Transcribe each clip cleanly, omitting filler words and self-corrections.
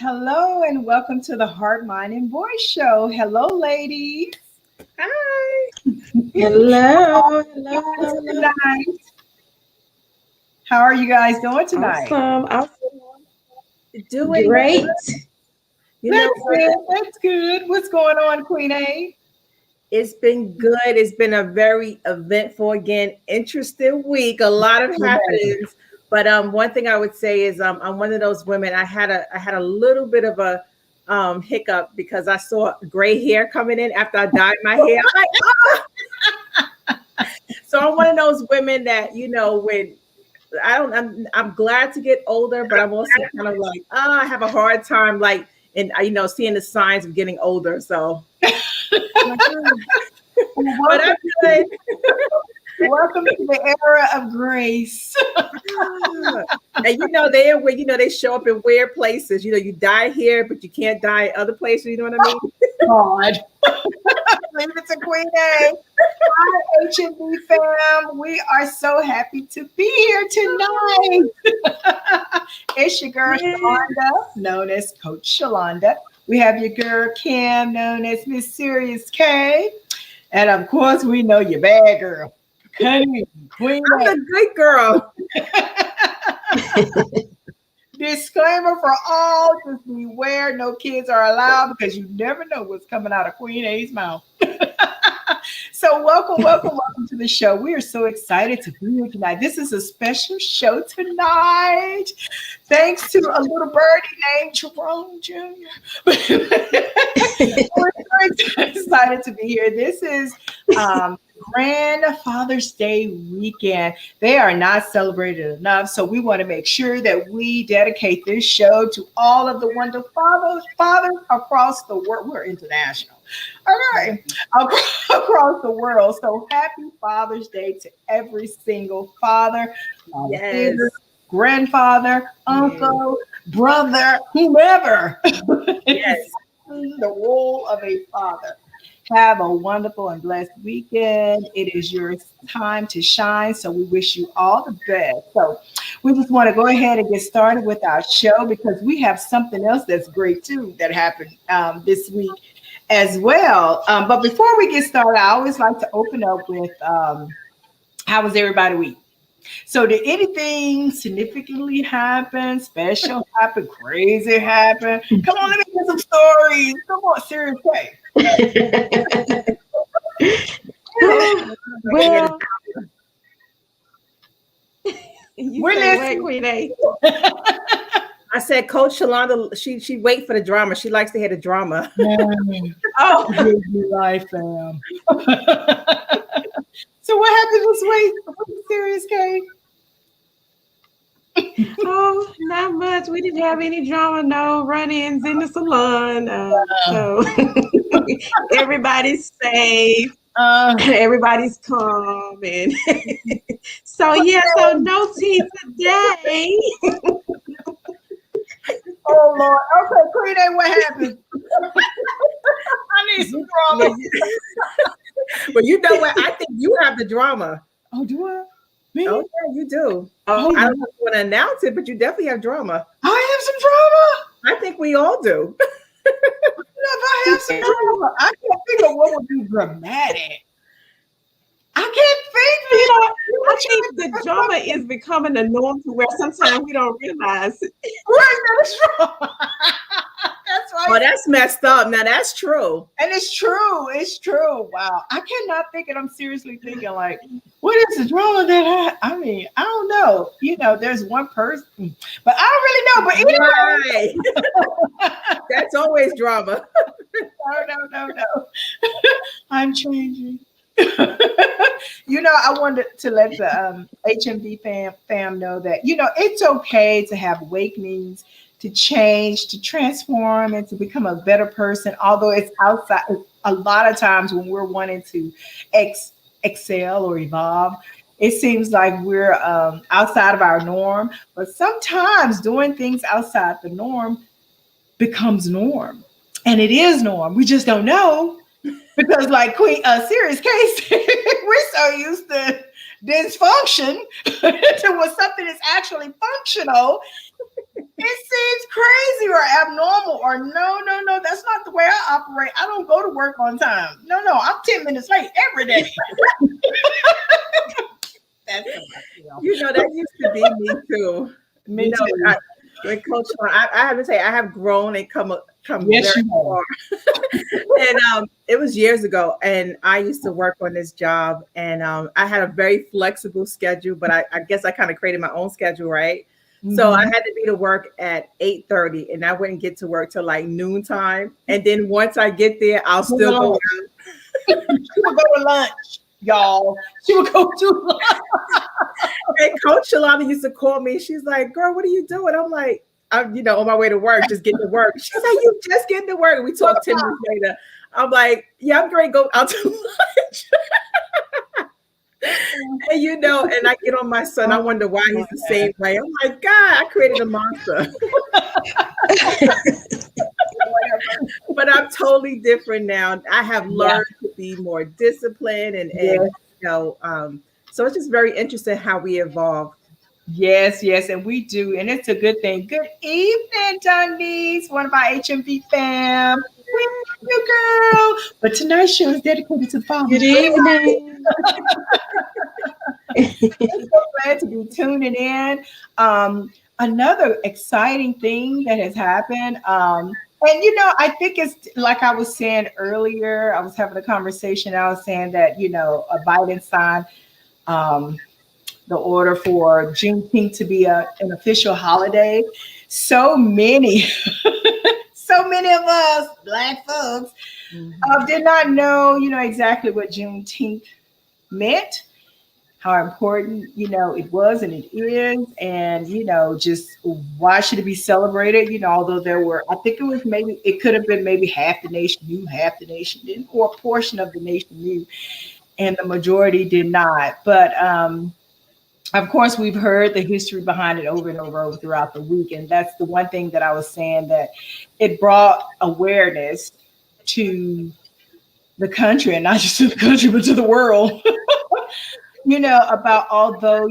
Hello and welcome to the Heart, Mind, and Voice Show. Hello, ladies. Hi. Hello, hello, hello, hello. Tonight. How are you guys doing tonight? Awesome. Doing Great. you know That's what? good. That's good. What's going on, Queen A? It's been good. It's been a very eventful, again, interesting week. A lot of happenings. But one thing I would say is I'm one of those women. I had a little bit of a hiccup because I saw gray hair coming in after I dyed my hair. I'm like, so I'm one of those women that when I'm glad to get older, but I'm also kind of like, I have a hard time like and seeing the signs of getting older. So but I'm good. Welcome to the era of grace. And they show up in weird places. You dye here, but you can't dye other places. You know what I mean? God. Leave it to Queen A. Hi, HMB fam. We are so happy to be here tonight. It's your girl, Shalonda, known as Coach Shalonda. We have your girl, Kim, known as Miss Serious K. And of course, we know your bad girl, Queen I'm A. the good girl. Disclaimer for all, just beware, no kids are allowed because you never know what's coming out of Queen A's mouth. So welcome to the show. We are so excited to be here tonight. This is a special show tonight. Thanks to a little birdie named Jerome Jr. We're so excited to be here. This is Grand Father's Day weekend. They are not celebrated enough, so we want to make sure that we dedicate this show to all of the wonderful fathers across the world. We're international. All right, across the world. So happy Father's Day to every single father, Yes. grandfather, uncle, brother, whomever. Yes. The role of a father. Have a wonderful and blessed weekend. It is your time to shine. So we wish you all the best. So we just want to go ahead and get started with our show because we have something else that's great too that happened this week as well. But before we get started, I always like to open up with how was everybody week? So did anything significantly happen, special happen, crazy happen? Come on, let me get some stories. Come on, serious K. Well, We're listening. Queen A. I said, Coach Shalonda, she wait for the drama. She likes to hear the drama. Oh, give me life, fam. So what happened this week? Serious K? Oh, not much. We didn't have any drama, no run-ins in the salon. So everybody's safe. Everybody's calm, and so no tea today. Oh Lord. Okay, Queen A, what happened? I need some drama. But you know what? I think you have the drama. Oh, do I? Me? Oh, yeah, you do. Oh, I don't know if you want to announce it, but you definitely have drama. I have some drama. I think we all do. If I have some drama, I can't think of what would be dramatic. I can't think. I think the drama is becoming a norm to where sometimes we don't realize it. Where's that drama? That's right. Oh, that's messed up. Now that's true. And it's true. It's true. Wow. I cannot think it. I'm seriously thinking like, what is the drama that I mean, I don't know. There's one person, but I don't really know. But anyway. Right. That's always drama. No. I'm changing. I wanted to let the HMD fam know that, it's okay to have awakenings, to change, to transform, and to become a better person. Although it's outside, a lot of times when we're wanting to excel or evolve, it seems like we're outside of our norm. But sometimes doing things outside the norm becomes norm. And it is norm. We just don't know. Because like Queen Serious Case, we're so used to dysfunction to when something is actually functional. It seems crazy or abnormal or no, that's not the way I operate. I don't go to work on time. No, I'm 10 minutes late every day. That's That used to be me too. Me too. When Coach, I have to say, I have grown and come Yes, very you far. And it was years ago, and I used to work on this job, and I had a very flexible schedule, but I guess I kind of created my own schedule, right? So I had to be to work at 8:30, and I wouldn't get to work till like noontime. And then once I get there, I'll still go out. She would go to lunch, y'all. She would go to lunch. And Coach Shalana used to call me. She's like, "Girl, what are you doing?" I'm like, "I'm, on my way to work, just getting to work." She's like, "You just getting to work?" And we talked 10 minutes later. I'm like, "Yeah, I'm great. Go out to lunch." And and I get on my son. I wonder why he's the same way. I'm like, God, I created a monster. But I'm totally different now. I have learned to be more disciplined and so it's just very interesting how we evolve. Yes, and we do, and it's a good thing. Good evening, Dundees, one of our HMV fam. We love you, girl. But tonight's show is dedicated to the father. Good evening. I'm so glad to be tuning in. Another exciting thing that has happened. And I think it's like I was saying earlier, I was having a conversation. I was saying that, a Biden signed the order for Juneteenth to be an official holiday. So many of us Black folks did not know, exactly what Juneteenth meant, how important, it was and it is, and, just why should it be celebrated? Although I think it could have been maybe half the nation knew, half the nation didn't, or a portion of the nation knew, and the majority did not. But of course, we've heard the history behind it over and over throughout the week. And that's the one thing that I was saying, that it brought awareness to the country, and not just to the country, but to the world, about, although,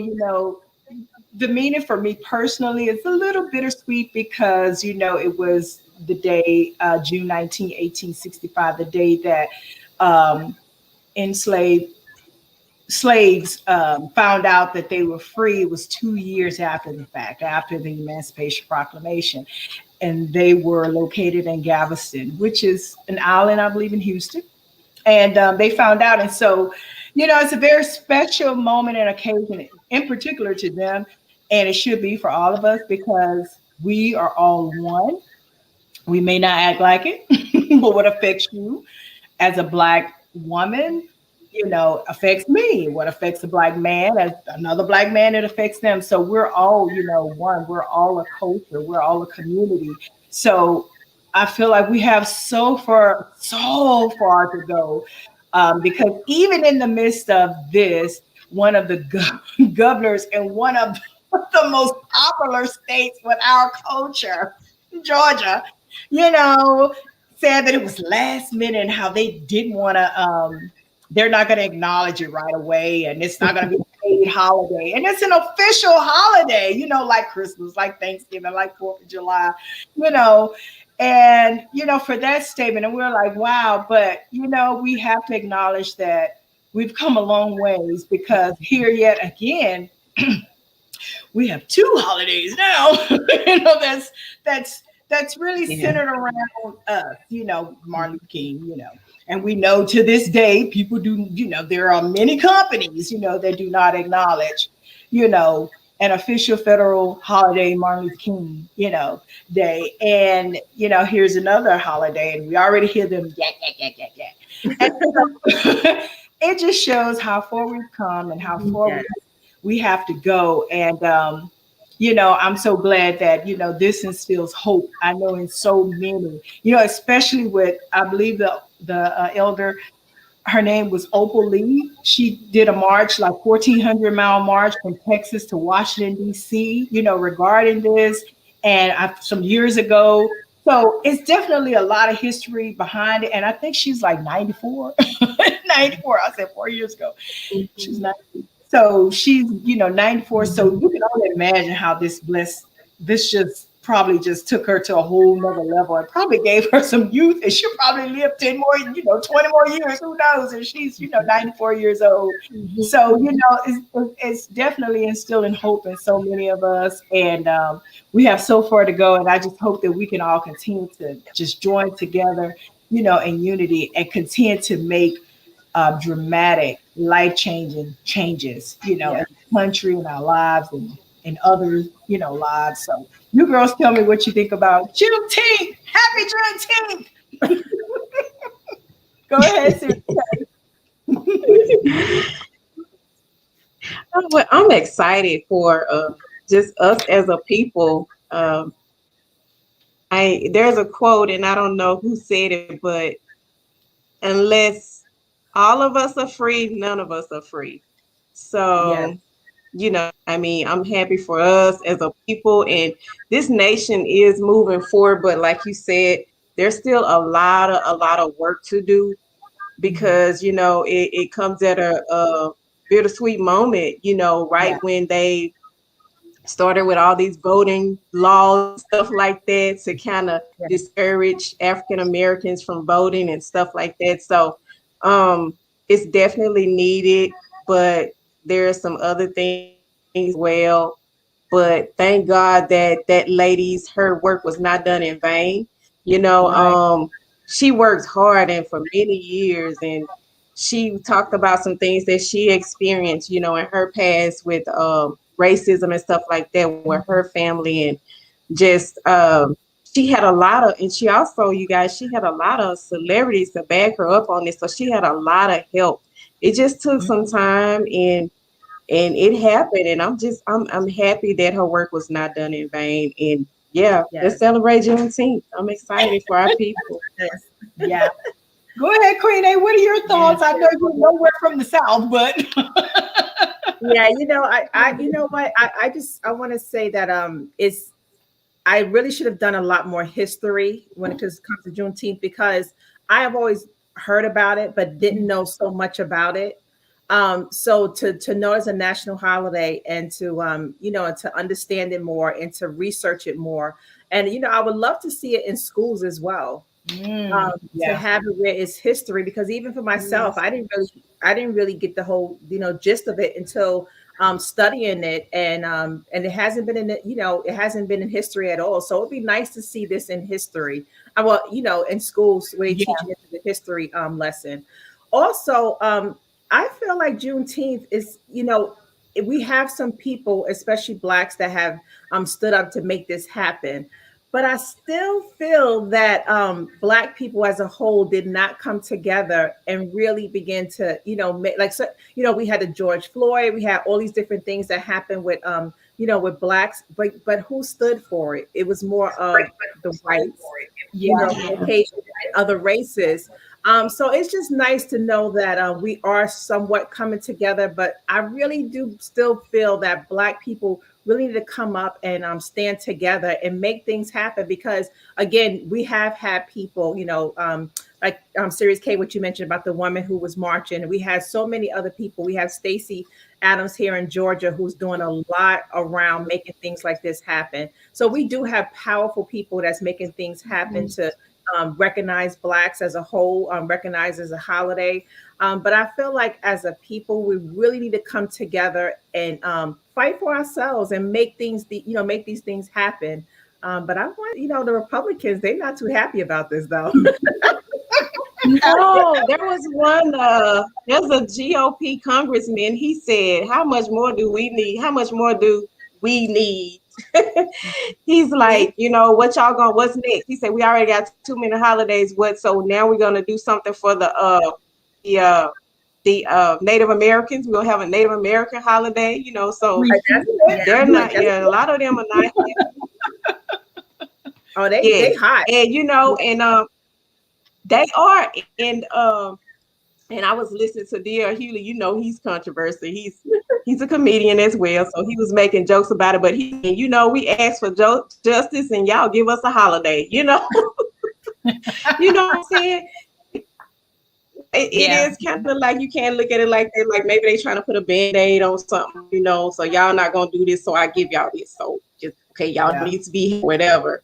the meaning for me personally is a little bittersweet because, it was the day, June 19, 1865, the day that enslaved slaves found out that they were free. It was 2 years after the fact, after the Emancipation Proclamation. And they were located in Galveston, which is an island, I believe, in Houston. And they found out. And so, it's a very special moment and occasion, in particular to them. And it should be for all of us, because we are all one. We may not act like it, but what affects you as a Black woman, affects me. What affects a Black man, as another Black man, it affects them. So we're all, one. We're all a culture. We're all a community. So I feel like we have so far to go, because even in the midst of this, one of the governors in one of the most popular states with our culture, Georgia, said that it was last minute and how they didn't want to. They're not going to acknowledge it right away, and it's not going to be a paid holiday. And it's an official holiday, like Christmas, like Thanksgiving, like 4th of July, and, for that statement. And we're like, wow, but, we have to acknowledge that we've come a long ways, because here yet again, we have 2 holidays now, that's really centered around us, Martin Luther King, and we know to this day, people do, there are many companies, that do not acknowledge, an official federal holiday, Martin Luther King, day. And, here's another holiday, and we already hear them, yak. And so, it just shows how far we've come and how far we have to go. And, I'm so glad that, this instills hope. I know in so many, especially with, I believe the elder, her name was Opal Lee. She did a march, like 1,400-mile march from Texas to Washington, D.C., regarding this. And some years ago. So it's definitely a lot of history behind it. And I think she's like 94. 94. I said 4 years ago. She's 90. So she's, 94. So you can only imagine how this just probably just took her to a whole nother level and probably gave her some youth, and she'll probably live 10 more, 20 more years, who knows, and she's 94 years old. So it's definitely instilling hope in so many of us, and we have so far to go, and I just hope that we can all continue to just join together, in unity, and continue to make dramatic, life-changing changes, in the country, in our lives, and in others, lives. So you girls tell me what you think about Juneteenth. Happy Juneteenth. Go ahead, Siri. Well, I'm excited for just us as a people. There's a quote, and I don't know who said it, but unless all of us are free, none of us are free. Yes. So, I mean, I'm happy for us as a people, and this nation is moving forward. But like you said, there's still a lot of work to do, because it comes at a bittersweet moment. Right Yeah, when they started with all these voting laws and stuff like that to kind of Yes. discourage African Americans from voting and stuff like that. So it's definitely needed, but there are some other things as well. But thank God that lady's her work was not done in vain. right. She worked hard and for many years, and she talked about some things that she experienced, in her past with racism and stuff like that with her family, and just she had a lot of, and she also, you guys, she had a lot of celebrities to back her up on this, so she had a lot of help. It just took some time, and it happened, and I'm happy that her work was not done in vain. And yeah, let's Yes. celebrate Juneteenth. I'm excited for our people. Yes. Yeah. Go ahead, Queen A. What are your thoughts? I know you're nowhere from the South, but Yeah, you know what? I want to say that it's I really should have done a lot more history when it comes to Juneteenth, because I have always heard about it but didn't know so much about it. So to know it's a national holiday, and to and to understand it more and to research it more, and I would love to see it in schools as well, to yeah, have it where it's history, because even for myself, Yes. I didn't really get the whole gist of it until studying it, and it hasn't been in it, it hasn't been in history at all. So it'd be nice to see this in history. Well, in schools where they yeah, teach it in the history lesson. Also, I feel like Juneteenth is, we have some people, especially blacks, that have stood up to make this happen. But I still feel that Black people as a whole did not come together and really begin to, make, like, so, we had the George Floyd, we had all these different things that happened with, with Blacks, but who stood for it? It was more of the whites, yeah, Yeah. Caucasian, and other races. So it's just nice to know that we are somewhat coming together, but I really do still feel that Black people really need to come up and stand together and make things happen, because again, we have had people, like Series K, what you mentioned about the woman who was marching. We had so many other people. We have Stacey Adams here in Georgia, who's doing a lot around making things like this happen. So we do have powerful people that's making things happen to recognize Blacks as a whole, recognize as a holiday. But I feel like as a people, we really need to come together and fight for ourselves and make things, make these things happen. But I want, the Republicans, they're not too happy about this, though. No, there was there's a GOP congressman. He said, how much more do we need? How much more do we need? He's like, what's next? He said, we already got too many holidays. So now we're going to do something for the, uh, the Native Americans. We'll have a Native American holiday, so they're not, a lot of them are not. Oh, they Yes. hot. And, they are. And I was listening to D.L. Hughley. He's controversial. He's a comedian as well, so he was making jokes about it. But we asked for justice, and y'all give us a holiday. You know what I'm saying? It is kind of like, you can't look at it like that. Like maybe they trying to put a Band-Aid on something, so y'all not gonna do this, so I give y'all this. So just okay, y'all need to be whatever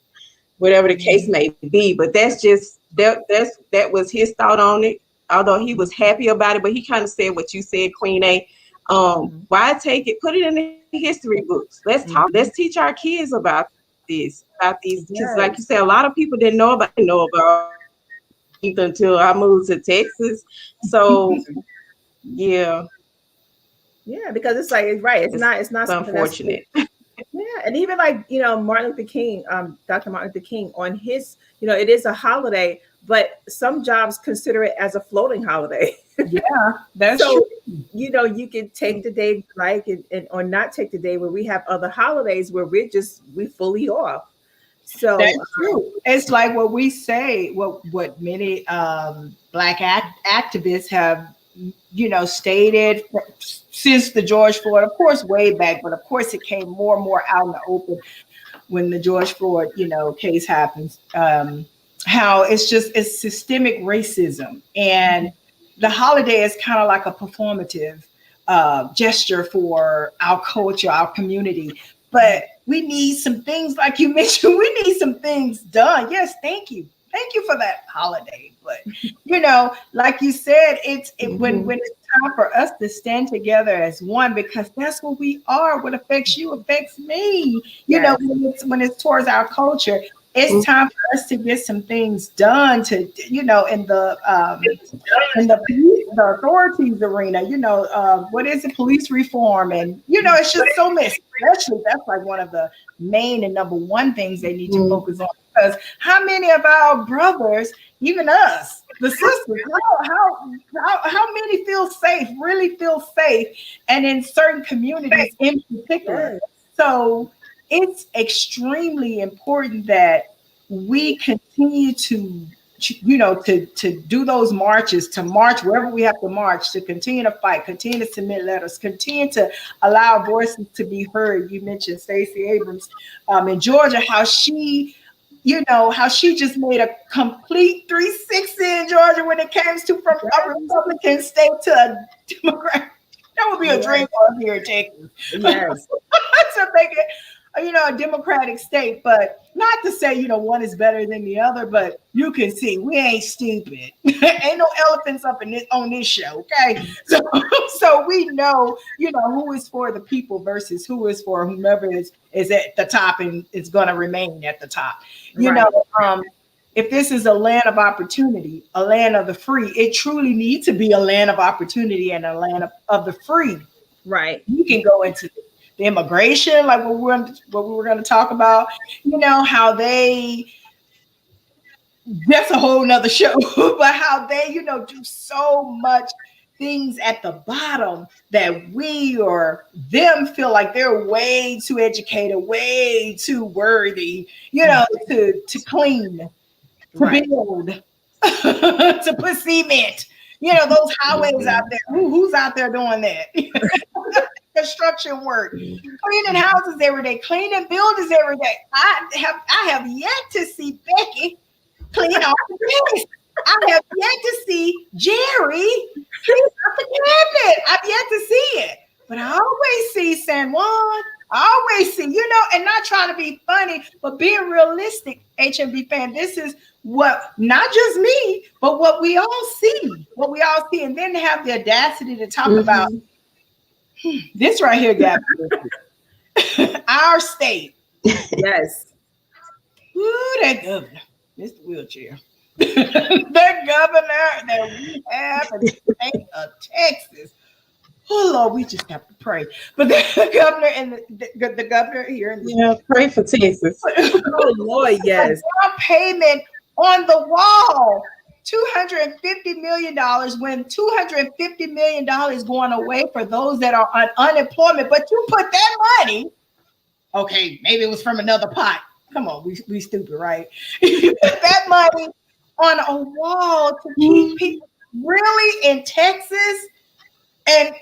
the case may be. But that's just that was his thought on it. Although he was happy about it, but he kind of said what you said, Queen A. Why take it? Put it in the history books. Let's talk. Let's teach our kids about these, because like you said, a lot of people didn't know about until I moved to Texas. So yeah, because it's like, right, it's not unfortunate. Yeah, and even like, Martin Luther King, Dr. Martin Luther King, on his, it is a holiday, but some jobs consider it as a floating holiday. Yeah, that's so true. You can take the day and or not take the day, where we have other holidays where we fully off. So that's true. It's like what we say, what many Black activists have, stated since the George Floyd, of course, way back, but of course it came more and more out in the open when the George Floyd, case happens. How it's systemic racism, and the holiday is kind of like a performative gesture for our culture, our community. But we need some things, like you mentioned, we need some things done. Yes, thank you. Thank you for that holiday. But, like you said, when it's time for us to stand together as one, because that's what we are. What affects you affects me. When it's towards our culture, it's time for us to get some things done to, in the authorities arena, what is it? Police reform. And, it's just so many, especially that's like one of the main and number one things they need to focus on, because how many of our brothers, even us, the sisters, how many really feel safe, and in certain communities in particular. So it's extremely important that we continue to do those marches, to march wherever we have to march, to continue to fight, continue to submit letters, continue to allow voices to be heard. You mentioned Stacey Abrams in Georgia, how she just made a complete 360 in Georgia when it came to from a Republican state to a Democrat. That would be a dream for us here in Texas. Yes. To make it, a Democratic state, but not to say, one is better than the other, but you can see we ain't stupid. Ain't no elephants up on this show, okay? So we know, who is for the people versus who is for whomever is at the top and is going to remain at the top. If this is a land of opportunity, a land of the free, it truly needs to be a land of opportunity and a land of the free. Right. You can go into the immigration, like what we were going to talk about, how that's a whole nother show, but how they, do so much things at the bottom that we or them feel like they're way too educated, way too worthy, to clean, to build, to put cement, those highways out there. Who's out there doing that? Construction work, cleaning houses every day, cleaning buildings every day. I have yet to see Becky clean off the place. I have yet to see Jerry clean off the cabinet. I've yet to see it. But I always see San Juan. I always see, and not trying to be funny, but being realistic, HMB fan, this is what, not just me, but what we all see. And then have the audacity to talk about this right here, guys. Our state. Yes. Ooh, that governor, Mr. Wheelchair. The governor that we have in the state of Texas. Oh Lord, we just have to pray. But the governor and the governor here in pray for Texas. Oh Lord, yes. Down payment on the wall. $250 million, when $250 million going away for those that are on unemployment, but you put that money, okay, maybe it was from another pot. Come on, we stupid, right? You put that money on a wall to keep people really in Texas. And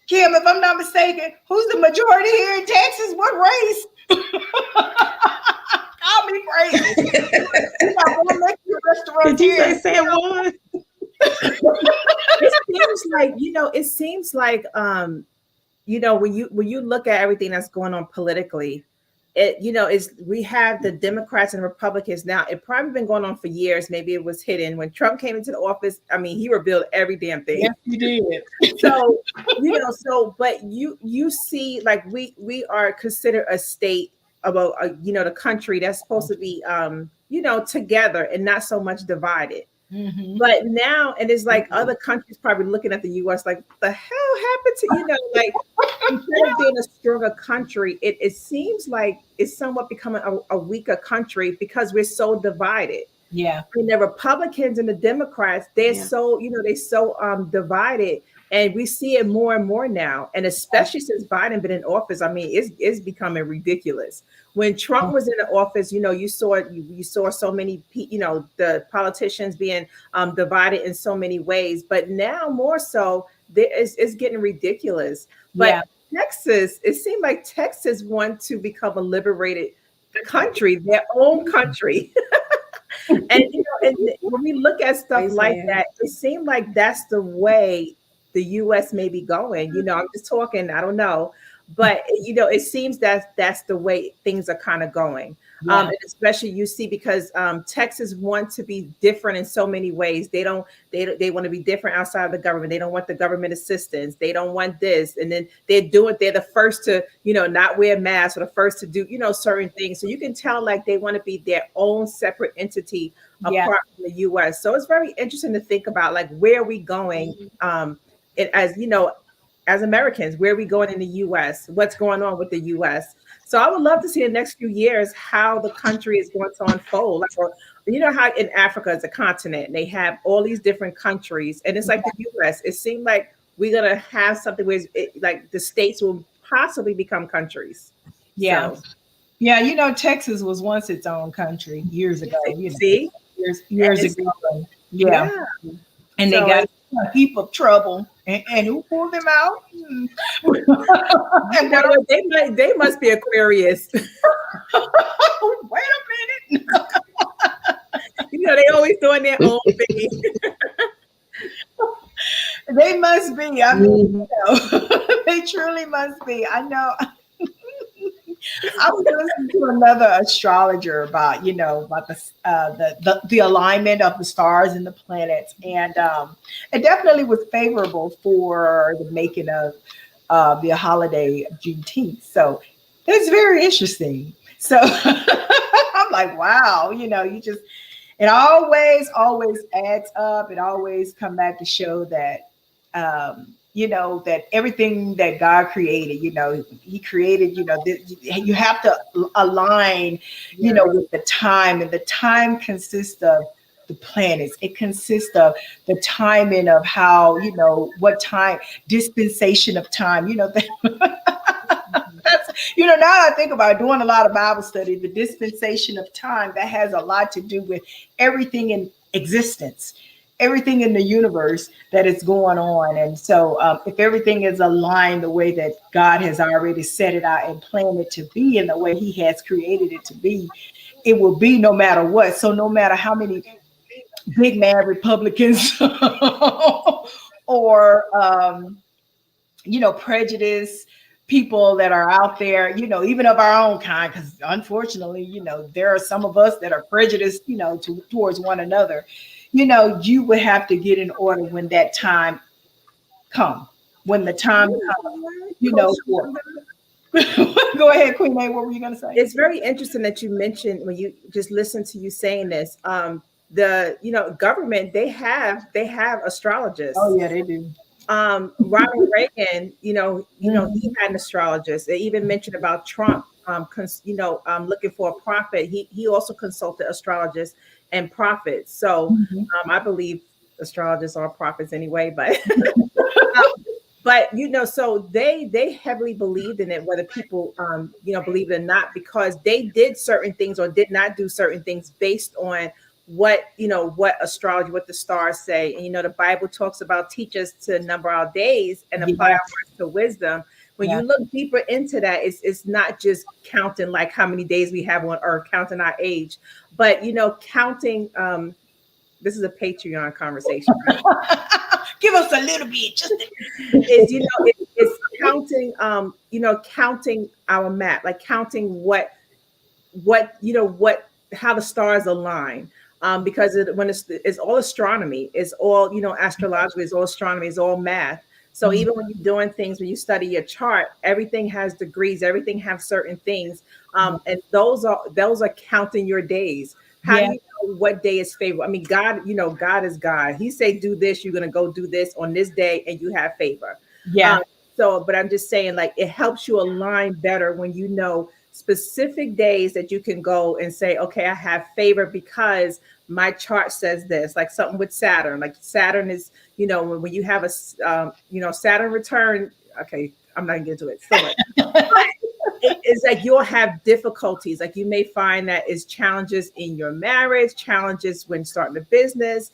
Kim, if I'm not mistaken, who's the majority here in Texas? What race? Call me crazy. Did you say San Juan? It seems like when you look at everything that's going on politically, we have the Democrats and Republicans now. It probably been going on for years. Maybe it was hidden when Trump came into the office. I mean, he revealed every damn thing. Yes, he did. So, but you see, like we are considered a state about, the country that's supposed to be, together and not so much divided. Mm-hmm. But now, and it's like other countries probably looking at the U.S. like, the hell happened to, like, instead of being a stronger country, it seems like it's somewhat becoming a weaker country because we're so divided. Yeah. And the Republicans and the Democrats, they're so divided. And we see it more and more now. And especially since Biden been in office, I mean, it's becoming ridiculous. When Trump was in the office, you saw so many, the politicians being divided in so many ways. But now more so, it's getting ridiculous. But Texas, it seemed like Texas want to become a liberated country, their own country. And when we look at stuff like that, it seemed like that's the way the U.S. may be going. I'm just talking, I don't know, but it seems that that's the way things are kind of going. And especially you see, because Texas wants to be different in so many ways. They want to be different outside of the government. They don't want the government assistance. They don't want this. And then they're the first to, not wear masks, or the first to do, certain things. So you can tell like they want to be their own separate entity apart from the U.S. So it's very interesting to think about, like, where are we going as Americans, where are we going in the U.S.? What's going on with the U.S.? So I would love to see in the next few years how the country is going to unfold. Like, how in Africa is a continent, and they have all these different countries, and it's like the U.S. It seemed like we're gonna have something where like the states will possibly become countries. Yeah. So, Yeah, Texas was once its own country years ago. See? Years ago. Yeah. And they got a heap of trouble. And who pulled them out? And they must be Aquarius. Wait a minute. They always doing their own thing. They must be. I mean, they truly must be. I know. I was listening to another astrologer about the alignment of the stars and the planets, and it definitely was favorable for the making of the holiday of Juneteenth. So it's very interesting. So I'm like, wow, it always adds up. It always come back to show that that everything that God created, he created, you have to align, with the time, and the time consists of the planets. It consists of the timing of how, what time, dispensation of time, that's, now I think about doing a lot of Bible study, the dispensation of time, that has a lot to do with everything in existence, everything in the universe that is going on. And so if everything is aligned the way that God has already set it out and planned it to be, in the way he has created it to be, it will be no matter what. So no matter how many big mad Republicans or, prejudice people that are out there, even of our own kind, because unfortunately, there are some of us that are prejudiced, towards one another. You would have to get in order when that time comes. When the time comes, Go ahead, Queen A. What were you going to say? It's very interesting that you mentioned, when you just listen to you saying this, the government, they have astrologists. Oh yeah, they do. Ronald Reagan, he had an astrologist. They even mentioned about Trump, looking for a prophet. He also consulted astrologists and prophets. So I believe astrologers are prophets anyway, but so they heavily believed in it, whether people believe it or not, because they did certain things or did not do certain things based on what astrology, what the stars say. And the Bible talks about, teach us to number our days and apply our words to wisdom. When you look deeper into that, it's not just counting like how many days we have on earth, counting our age, but counting. This is a Patreon conversation. Right? Give us a little bit. It's counting. Counting our map, like counting what how the stars align. Because it's all astronomy, it's all, astrological, it's all astronomy, it's all math. So even when you're doing things, when you study your chart, everything has degrees, everything has certain things. And those are counting your days. How do Yeah. you know what day is favorable? I mean, God, God is God. He say, do this, you're going to go do this on this day and you have favor. Yeah. But I'm just saying, like, it helps you align better when you know specific days that you can go and say, okay, I have favor because my chart says this. Like something with Saturn. Like Saturn is, when you have a, Saturn return. Okay, I'm not gonna get into it so much. It's like you'll have difficulties. Like you may find that it's challenges in your marriage, challenges when starting a business,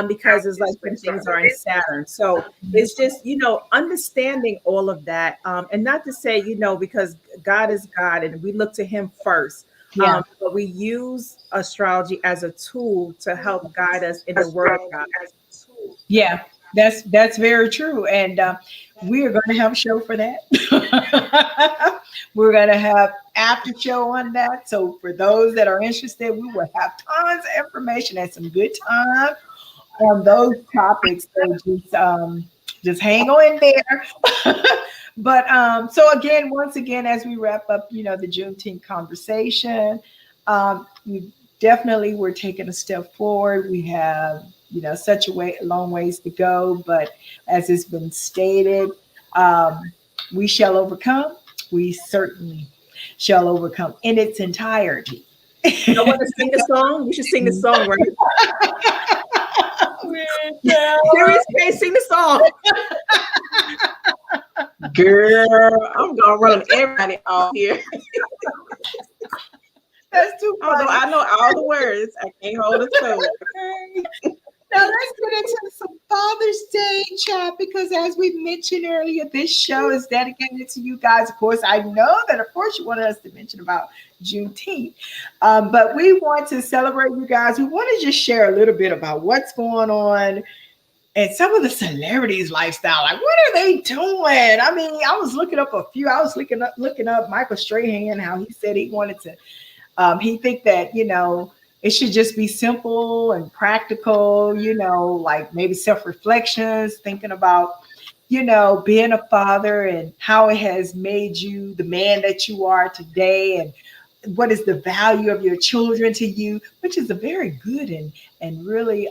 because it's like when things are in Saturn. So it's just, understanding all of that. And not to say, because God is God and we look to him first. Yeah. But we use astrology as a tool to help guide us in the word of God. Yeah, that's very true, and we are going to have a show for that. We're going to have after show on that. So for those that are interested, we will have tons of information and some good time on those topics. So just hang on in there. But so again, once again, as we wrap up, the Juneteenth conversation, we definitely we're taking a step forward. We have such a long ways to go, but as has been stated, we shall overcome. We certainly shall overcome in its entirety. I want to sing the song. We should sing the song, right? Serious case, sing the song. Girl, I'm gonna run everybody off here. That's too funny. Although I know all the words, I can't hold a tone. Now let's get into some Father's Day chat, because as we mentioned earlier, this show is dedicated to you guys. Of course, I know that of course you wanted us to mention about Juneteenth, but we want to celebrate you guys. We want to just share a little bit about what's going on and some of the celebrities' lifestyle. Like, what are they doing? I mean, I was looking up a few. I was looking up Michael Strahan, how he said he wanted to. He think that it should just be simple and practical. Like maybe self-reflections, thinking about being a father and how it has made you the man that you are today, and what is the value of your children to you, which is a very good and really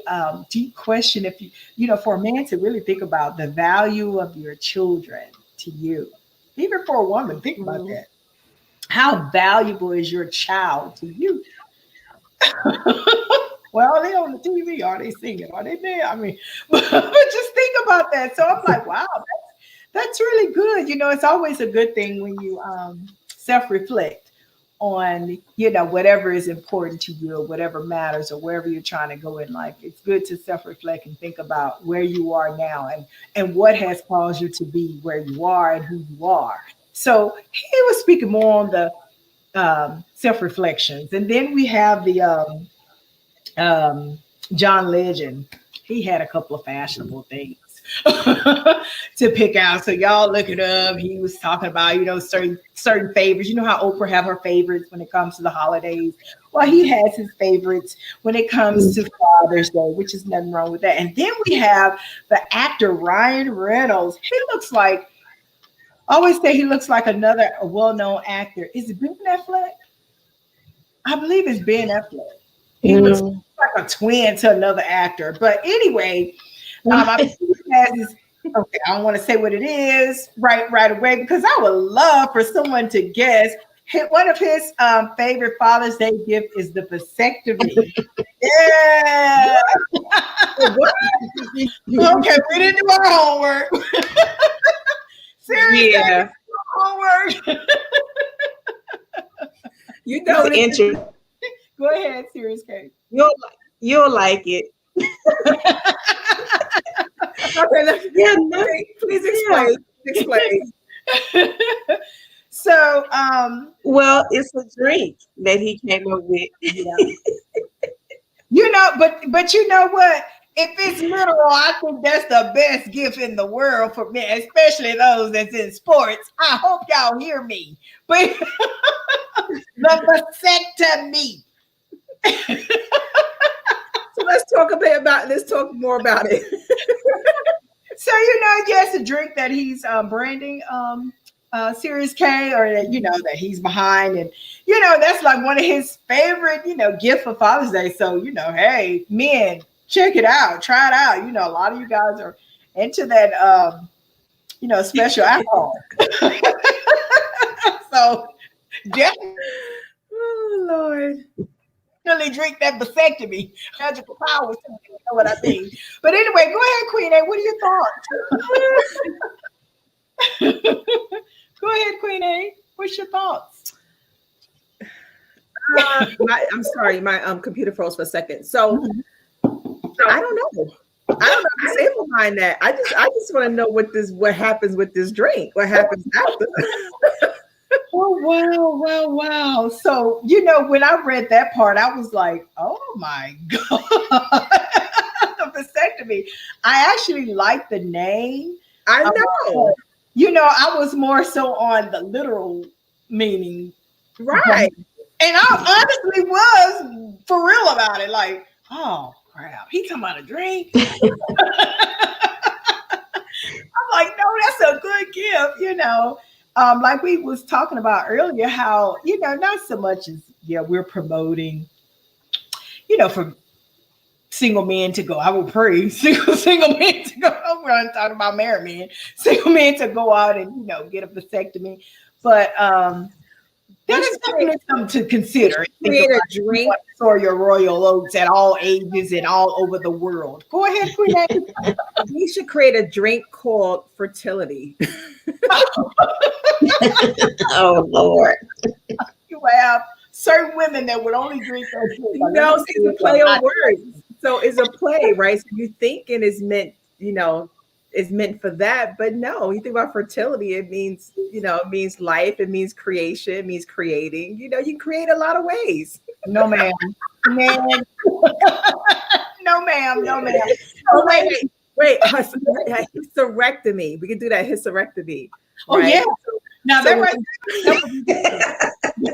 deep question. If for a man to really think about the value of your children to you, even for a woman, think about that. How valuable is your child to you? Well, are they on the TV? Are they singing? Are they there? I mean, but just think about that. So I'm like, wow, that's really good. It's always a good thing when you self-reflect on whatever is important to you or whatever matters or wherever you're trying to go in life. It's good to self-reflect and think about where you are now and what has caused you to be where you are and who you are. So he was speaking more on the self-reflections, and then we have the John Legend. He had a couple of fashionable things to pick out. So y'all look it up. He was talking about, certain favorites. You know how Oprah have her favorites when it comes to the holidays. Well, he has his favorites when it comes to Father's Day, which is nothing wrong with that. And then we have the actor Ryan Reynolds. He looks like, I always say he looks like another well-known actor. Is it Ben Affleck? I believe it's Ben Affleck. He looks like a twin to another actor. But anyway, I believe he has his, okay, I don't want to say what it is right away, because I would love for someone to guess. One of his favorite Father's Day gift is the vasectomy. Yeah. Okay, we didn't do our homework. Seriously, Yeah. homework. Interesting. Go ahead, Serious K. You'll like it. Okay, Yeah, please explain. Explain. So, well, it's a drink that he came up with. but you know what? If it's literal, I think that's the best gift in the world for me, especially those that's in sports. I hope y'all hear me. But The vasectomy. So let's talk a bit about. Let's talk more about it. So yes, a drink that he's branding Serious K, or that that he's behind, and that's like one of his favorite gift for Father's Day. So hey men, check it out, try it out. A lot of you guys are into that special alcohol. So definitely Oh Lord. drink that vasectomy. Magical powers, you know what I mean. But anyway, go ahead, Queen A. What are your thoughts? Go ahead, Queen A. What's your thoughts? I'm sorry, my computer froze for a second. So I don't know. I don't know what to say behind that. I just want to know what happens with this drink. What happens after? Oh wow. So when I read that part, I was like, oh my God. The vasectomy. I actually like the name. I know. I was more so on the literal meaning. Right. And I honestly was for real about it. Like, oh crap, he talking about a drink. I'm like, no, that's a good gift, like we was talking about earlier, how, not so much as, we're promoting, for single men to go. I would pray single men to go. We're not talking about married men. Single men to go out and get a vasectomy, but that is definitely something to consider. Create a drink for your royal oats at all ages and all over the world. Go ahead, Queen A. We should create a drink called fertility. Oh Lord. You have certain women that would only drink that drink. It's a play on words. So it's a play, right? So you thinking is meant, is meant for that, but no, you think about fertility, it means, it means life, it means creation, it means creating. You can create a lot of ways. No, ma'am. No, ma'am. Oh, wait. Hysterectomy. We can do that hysterectomy. Oh, right? yeah. Now that right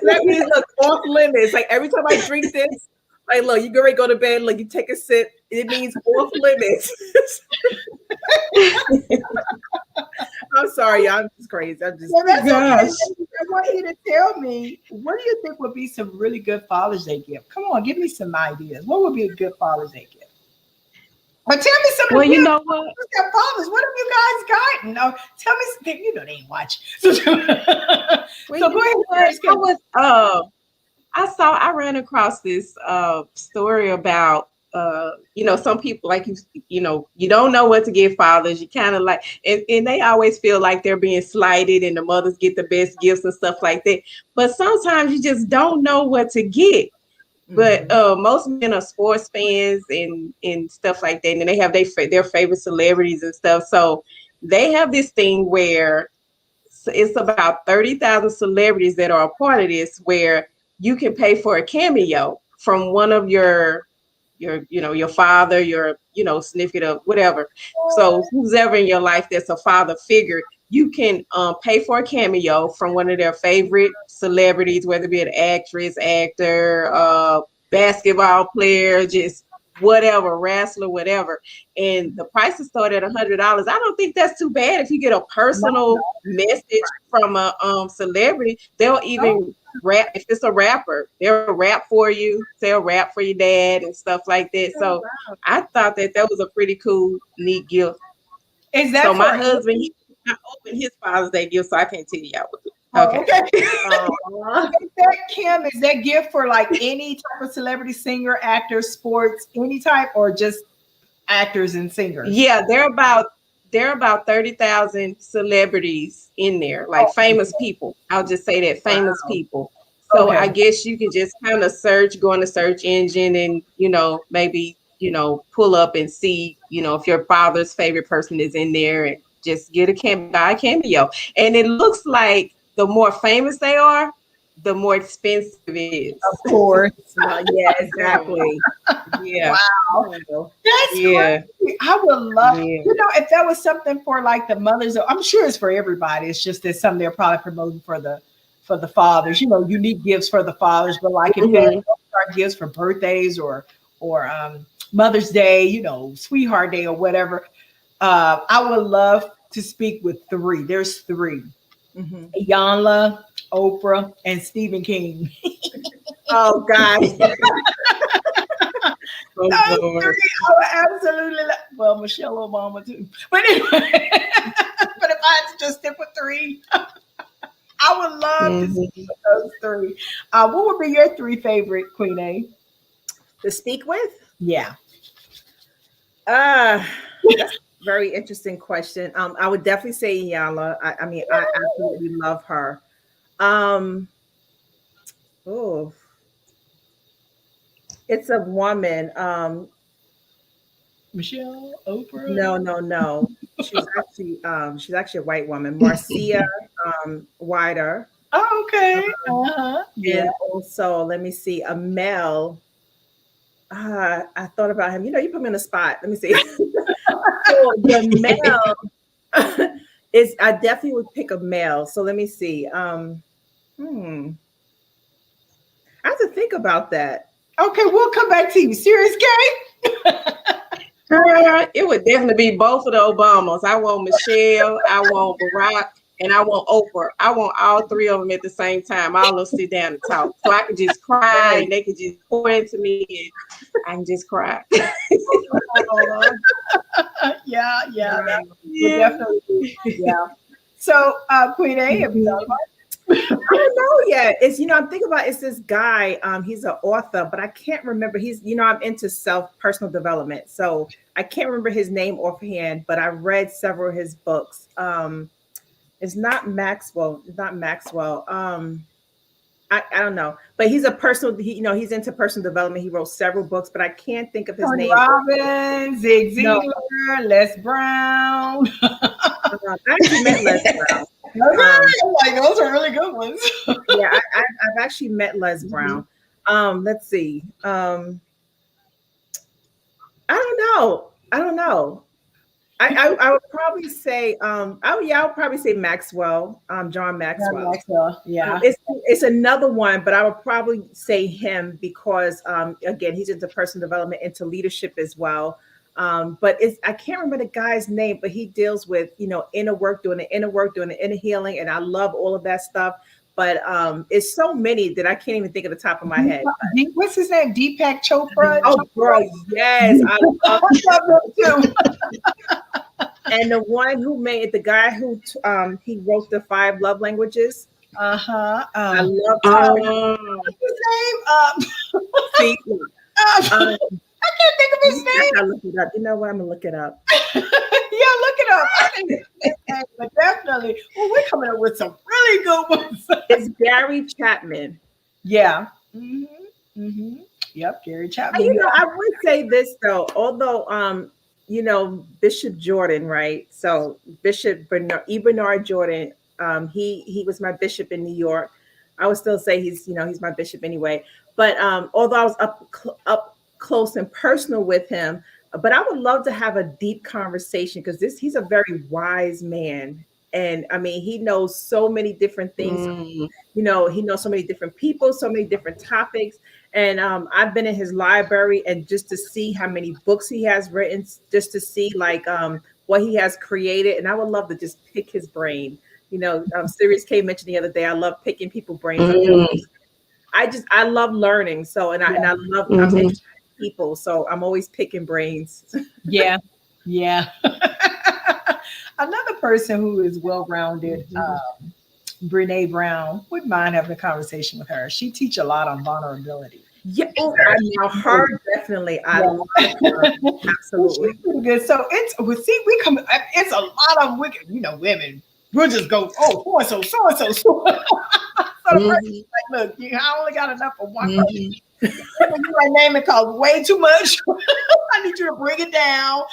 that means look off limits. Like every time I drink this, like look, you go ready to go to bed, like you take a sip, it means off limits. I'm sorry, I'm just crazy. I'm just Okay. I want you to tell me, what do you think would be some really good Father's Day gift? Come on, give me some ideas. What would be a good Father's Day gift? Or tell me some. Well, you know what? Fathers, what have you guys gotten? Or tell me something. They ain't watching. So go ahead. I ran across this story about some people, like you don't know what to give fathers. You kind of like, and they always feel like they're being slighted, and the mothers get the best gifts and stuff like that. But sometimes you just don't know what to get. But most men are sports fans and stuff like that, and they have their favorite celebrities and stuff. So they have this thing where it's about 30,000 celebrities that are a part of this, where you can pay for a cameo from one of your father, your significant or whatever. So who's ever in your life that's a father figure, you can pay for a cameo from one of their favorite celebrities, whether it be an actress, actor, basketball player, just whatever, wrestler, whatever. And the prices start at $100. I don't think that's too bad if you get a personal message from a celebrity. They'll even rap. If it's a rapper, they'll rap for you. They'll rap for your dad and stuff like that. So I thought that was a pretty cool, neat gift. Is that so? My husband, I opened his Father's Day gift, so I can't tell you what. Okay. Is that, Kim, is that gift for like any type of celebrity, singer, actor, sports, any type, or just actors and singers? Yeah, there are about 30,000 celebrities in there, like famous people. I'll just say that, famous people. So I guess you can just kind of go on the search engine and, maybe, pull up and see, if your father's favorite person is in there, and just get a cameo. And it looks like the more famous they are, the more expensive it is. Of course. Yeah, exactly. Yeah. Wow. That's crazy. I would love, if that was something for like the mothers, I'm sure it's for everybody. It's just that some they're probably promoting for for the fathers, unique gifts for the fathers, but like if there are gifts for birthdays or Mother's Day, Sweetheart Day or whatever, I would love to speak with three. There's three. Iyanla, Oprah, and Stephen King. Oh gosh. Those three, I would absolutely well, Michelle Obama too. But anyway, but if I had to just stick with three, I would love to speak with those three. What would be your three favorite, Queen A? To speak with? Yeah. That's a very interesting question. I would definitely say Iyanla. I mean, I absolutely love her. Oh, it's a woman. Michelle, Oprah. No. She's actually a white woman. Marcia Wider. Oh, okay. Yeah. And also, let me see, a male. I thought about him. You put me on the spot. Let me see. So the male is. I definitely would pick a male. So let me see. I have to think about that. Okay, we'll come back to you. Serious, Kay? It would definitely be both of the Obamas. I want Michelle, I want Barack, and I want Oprah. I want all three of them at the same time. All of them sit down and talk. So I can just cry and they can just pour into me and I can just cry. Yeah. Definitely. Yeah. So, Queen A, have you thought about it? I don't know yet. I'm thinking about it's this guy. He's an author, but I can't remember. I'm into personal development, so I can't remember his name offhand. But I read several of his books. It's not Maxwell. It's not Maxwell. I don't know, but he's a personal. He's into personal development. He wrote several books, but I can't think of his name. Robbins, Zig Ziglar, Les Brown. I actually met Les Brown. Those are really good ones. Yeah, I've actually met Les Brown. Let's see. I don't know. I would probably say I'll probably say Maxwell, John Maxwell. Yeah. It's another one, but I would probably say him because again, he's into personal development, into leadership as well. But I can't remember the guy's name, but he deals with inner work, doing the inner healing, and I love all of that stuff. But it's so many that I can't even think of the top of my head. What's his name? Deepak Chopra. Oh, girl, yes, I love him too. And the one who made the guy who he wrote the 5 love languages. I love what's his name? See, I can't think of his name. I look it up. You know what? I'm gonna look it up. Yeah, look it up. I think but definitely. Well, we're coming up with some really good ones. It's Gary Chapman. Yeah. Yep, Gary Chapman. I would say this though, although Bishop Jordan, right? So Bishop Bernard Jordan, he was my bishop in New York. I would still say he's my bishop anyway. But although I was up close and personal with him, but I would love to have a deep conversation because he's a very wise man. And I mean, he knows so many different things. He knows so many different people, so many different topics. And I've been in his library, and just to see how many books he has written, just to see what he has created. And I would love to just pick his brain. Sirius K mentioned the other day, I love picking people's brains. I love learning. So, and I love I'm interested in people. So I'm always picking brains. Yeah. Another person who is well-rounded, Brene Brown, wouldn't mind having a conversation with her. She teach a lot on vulnerability. Yeah, her definitely. I love her. Absolutely. She's pretty good. So it's a lot of wicked, women. We'll just go, so. So the person's like, look, I only got enough for one person. My name is called way too much. I need you to bring it down.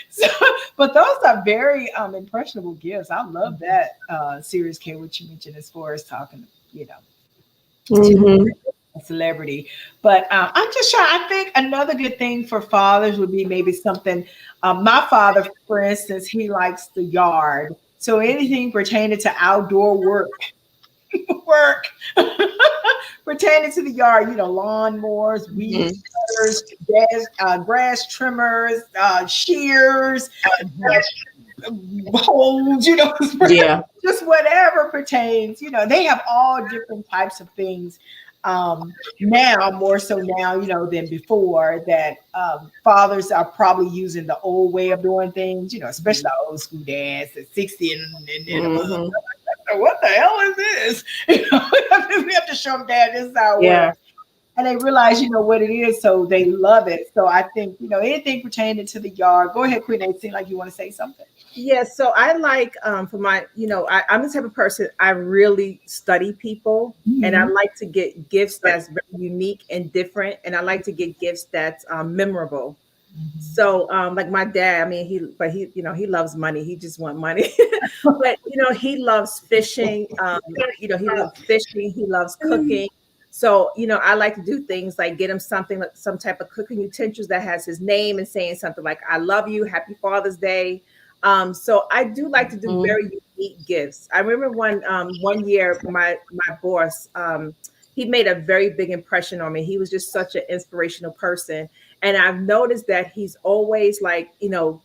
So, but those are very impressionable gifts. I love that Series K, what you mentioned as far as talking, to a celebrity. But I'm just trying. I think another good thing for fathers would be maybe something. My father, for instance, he likes the yard. So anything pertaining to outdoor work pertaining to the yard, lawnmowers, weed Mhm. cutters, grass trimmers, shears, Mhm. holes, Yeah. just whatever pertains, they have all different types of things. Now, more so now, than before, that fathers are probably using the old way of doing things, especially our old school dads at 60 and above. Hmm. What the hell is this? We have to show them, Dad, this is how it Yeah. works. And they realize, what it is, so they love it. So I think, anything pertaining to the yard. Go ahead, Queen. It seems like you want to say something. Yeah, so I like for my, I'm the type of person I really study people, and I Mhm. like to get gifts that's very unique and different, and I like to get gifts that's memorable. So like my dad, I mean he loves money. He just want money. But he loves fishing. He loves fishing, he loves cooking. So, I like to do things like get him something like some type of cooking utensils that has his name and saying something like I love you, happy Father's Day. So I do like to do Mhm. very unique gifts. I remember one year my boss he made a very big impression on me. He was just such an inspirational person. And I've noticed that he's always like,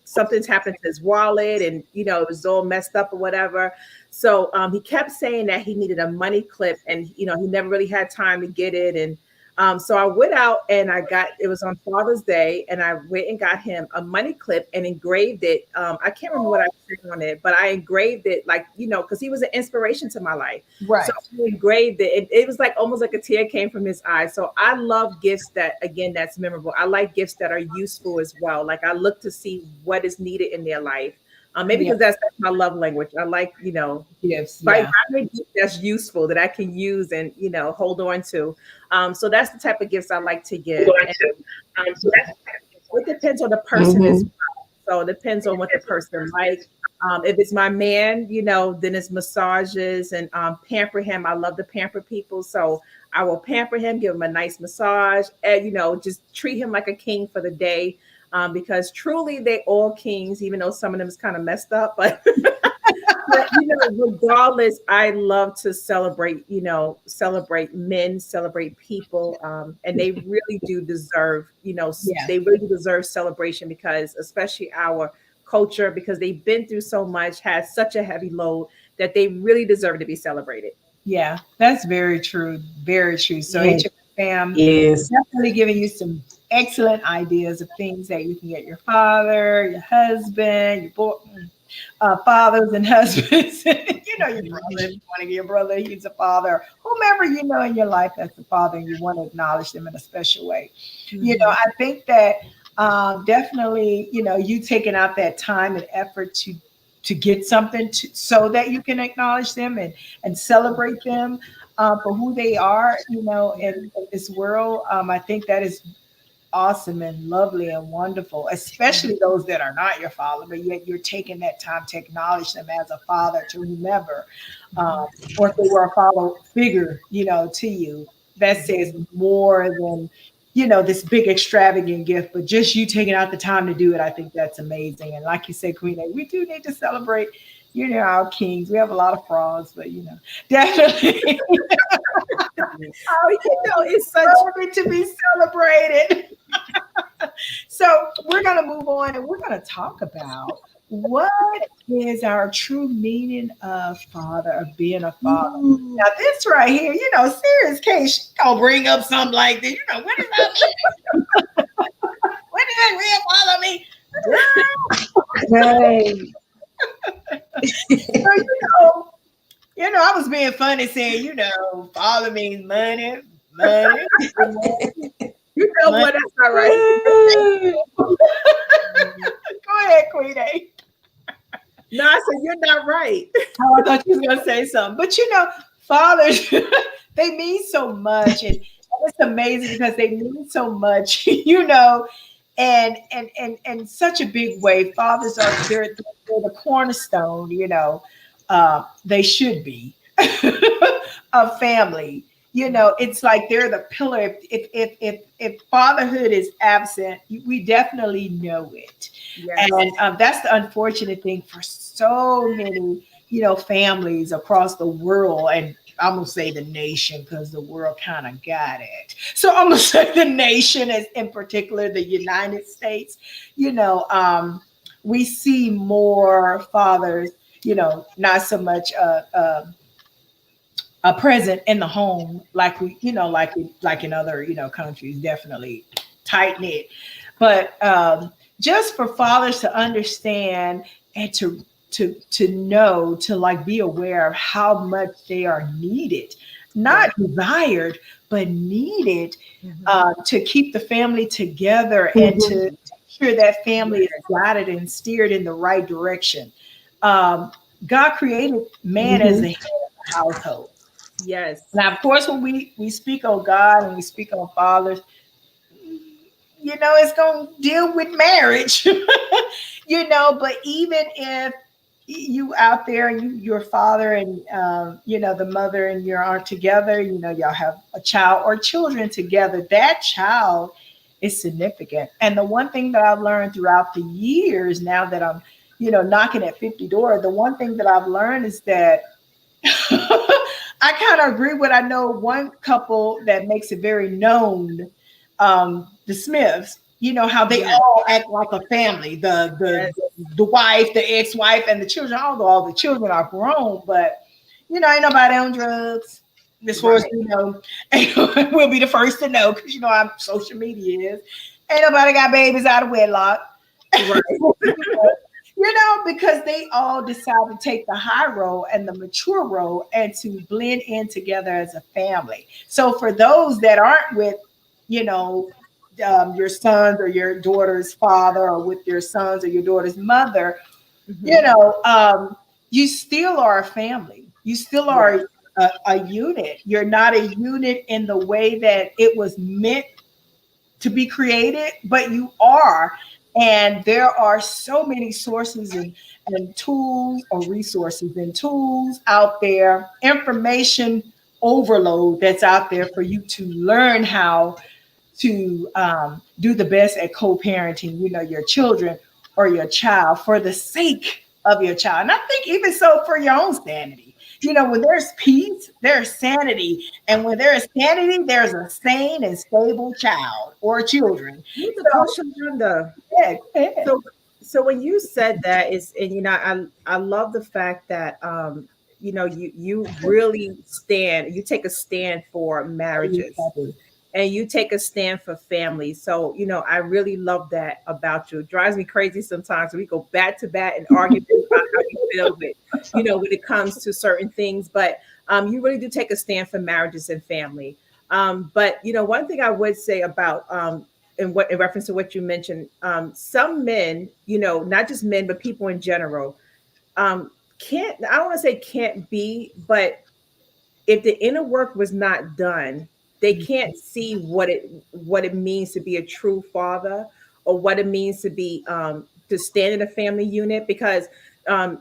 something's happened to his wallet and, it was all messed up or whatever. So he kept saying that he needed a money clip and, he never really had time to get it. And so I went out and it was on Father's Day, and I went and got him a money clip and engraved it. I can't remember what I said on it, but I engraved it like, because he was an inspiration to my life. So Right. I engraved it. It was like almost like a tear came from his eye. So I love gifts that, again, that's memorable. I like gifts that are useful as well. Like I look to see what is needed in their life. Maybe Yeah. because that's my love language. I like, Gifts. by Yeah. having a gift that's useful that I can use and hold on to. So that's the type of gifts I like to give. And Yeah. it depends on the person as Hmm. well. So it depends on what the person like. If it's my man, then it's massages and pamper him. I love to pamper people, so I will pamper him, give him a nice massage, and just treat him like a king for the day. Because truly, they all kings, even though some of them is kind of messed up, but but regardless, I love to celebrate, celebrate men, celebrate people, and they really do deserve, Yeah. they really do deserve celebration because, especially our culture, because they've been through so much, has such a heavy load that they really deserve to be celebrated. Yeah. That's very true. Very true. So Yes. HFM Yes. definitely giving you some excellent ideas of things that you can get your father, your husband, your boy, fathers and husbands. Your brother. If you want to get your brother, he's a father. Whomever you know in your life that's a father, and you want to acknowledge them in a special way. Mhm. I think that definitely, you taking out that time and effort to get something so that you can acknowledge them and celebrate them for who they are, in this world. I think that is awesome and lovely and wonderful, especially those that are not your father, but yet you're taking that time to acknowledge them as a father to whomever, um, or if they were a father figure, to you. That says more than, this big extravagant gift, but just you taking out the time to do it. I think that's amazing. And like you said, Queen A, we do need to celebrate, our kings. We have a lot of frogs, but, definitely Oh, it's such. worthy to be celebrated. So we're going to move on and we're going to talk about what is our true meaning of father, of being a father. Mm. Now, this right here, serious case, she gonna bring up something like this. What does that mean? What does that real father mean? Right. Girl, I was being funny saying, father means money, money, You know money. what? That's not right. Go ahead, Queen A. No, I said you're not right. Oh, I thought you was gonna say something, but fathers, they mean so much, and it's amazing because they mean so much, and such a big way. Fathers they're the cornerstone, they should be of family, It's like they're the pillar. If fatherhood is absent, we definitely know it. Yes. And that's the unfortunate thing for so many, families across the world. And I'm gonna say the nation because the world kind of got it. So I'm gonna say the nation, as in particular the United States. You know, we see more fathers. Not so much present in the home like we, like in other, countries, definitely tight knit. But just for fathers to understand and to know, to like be aware of how much they are needed, not desired, but needed, to keep the family together and to Mhm. ensure that family is guided and steered in the right direction. Um, God created man as the Mhm. head of the household. Yes. Now, of course, when we speak on God and we speak on fathers, it's going to deal with marriage, but even if you out there and your father and, the mother and you aren't together, y'all have a child or children together, that child is significant. And the one thing that I've learned throughout the years, now that I'm, knocking at 50 doors, the one thing that I've learned is that I kind of agree with, I know one couple that makes it very known, the Smiths. How they Yes. all act like a family. The the Yes. the wife, the ex-wife, and the children. Although all the children are grown, but ain't nobody on drugs. As far as Right. we know, and we'll be the first to know because how social media is. Ain't nobody got babies out of wedlock. Right. Because they all decide to take the high road and the mature road and to blend in together as a family. So for those that aren't with, you know, your sons or your daughter's father, or with your sons or your daughter's mother, you Mhm. know, you still are a family. You still Yes. are a unit. You're not a unit in the way that it was meant to be created, but you are. And there are so many sources and tools, or resources and tools out there, information overload that's out there for you to learn how to do the best at co-parenting, your children or your child, for the sake of your child. And I think even so for your own sanity. When there's peace, there's sanity. And when there is sanity, there's a sane and stable child or children. Here's a So, question, Linda. yeah, go ahead. So, so when you said that is, and I love the fact that you really stand, you take a stand for Yes, I marriages, do. and you take a stand for families. So, I really love that about you. It drives me crazy sometimes when we go back to back and argue about how you feel with, when it comes to certain things. But you really do take a stand for marriages and family. But one thing I would say about in reference to what you mentioned, some men, not just men, but people in general, can't, I don't want to say can't be, but if the inner work was not done, they can't see what it means to be a true father, or what it means to be to stand in a family unit. Because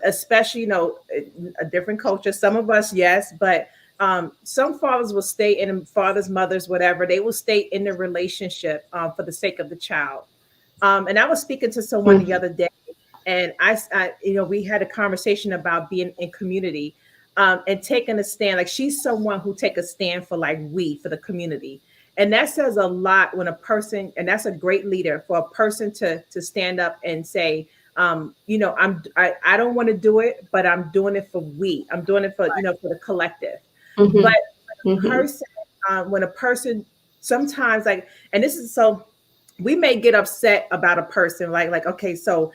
especially, a different culture, some of us, yes, but some fathers will stay in, fathers, mothers, whatever, they will stay in the relationship for the sake of the child. And I was speaking to someone the Mhm. other day, and we had a conversation about being in community, and taking a stand. Like, she's someone who take a stand for, like, we, for the community, and that says a lot when a person, and that's a great leader, for a person to stand up and say, I don't want to do it, but I'm doing it for we. I'm doing it for, for the collective. But Mhm. a Mhm. person, when a person sometimes, like, and this is so, we may get upset about a person, like okay, so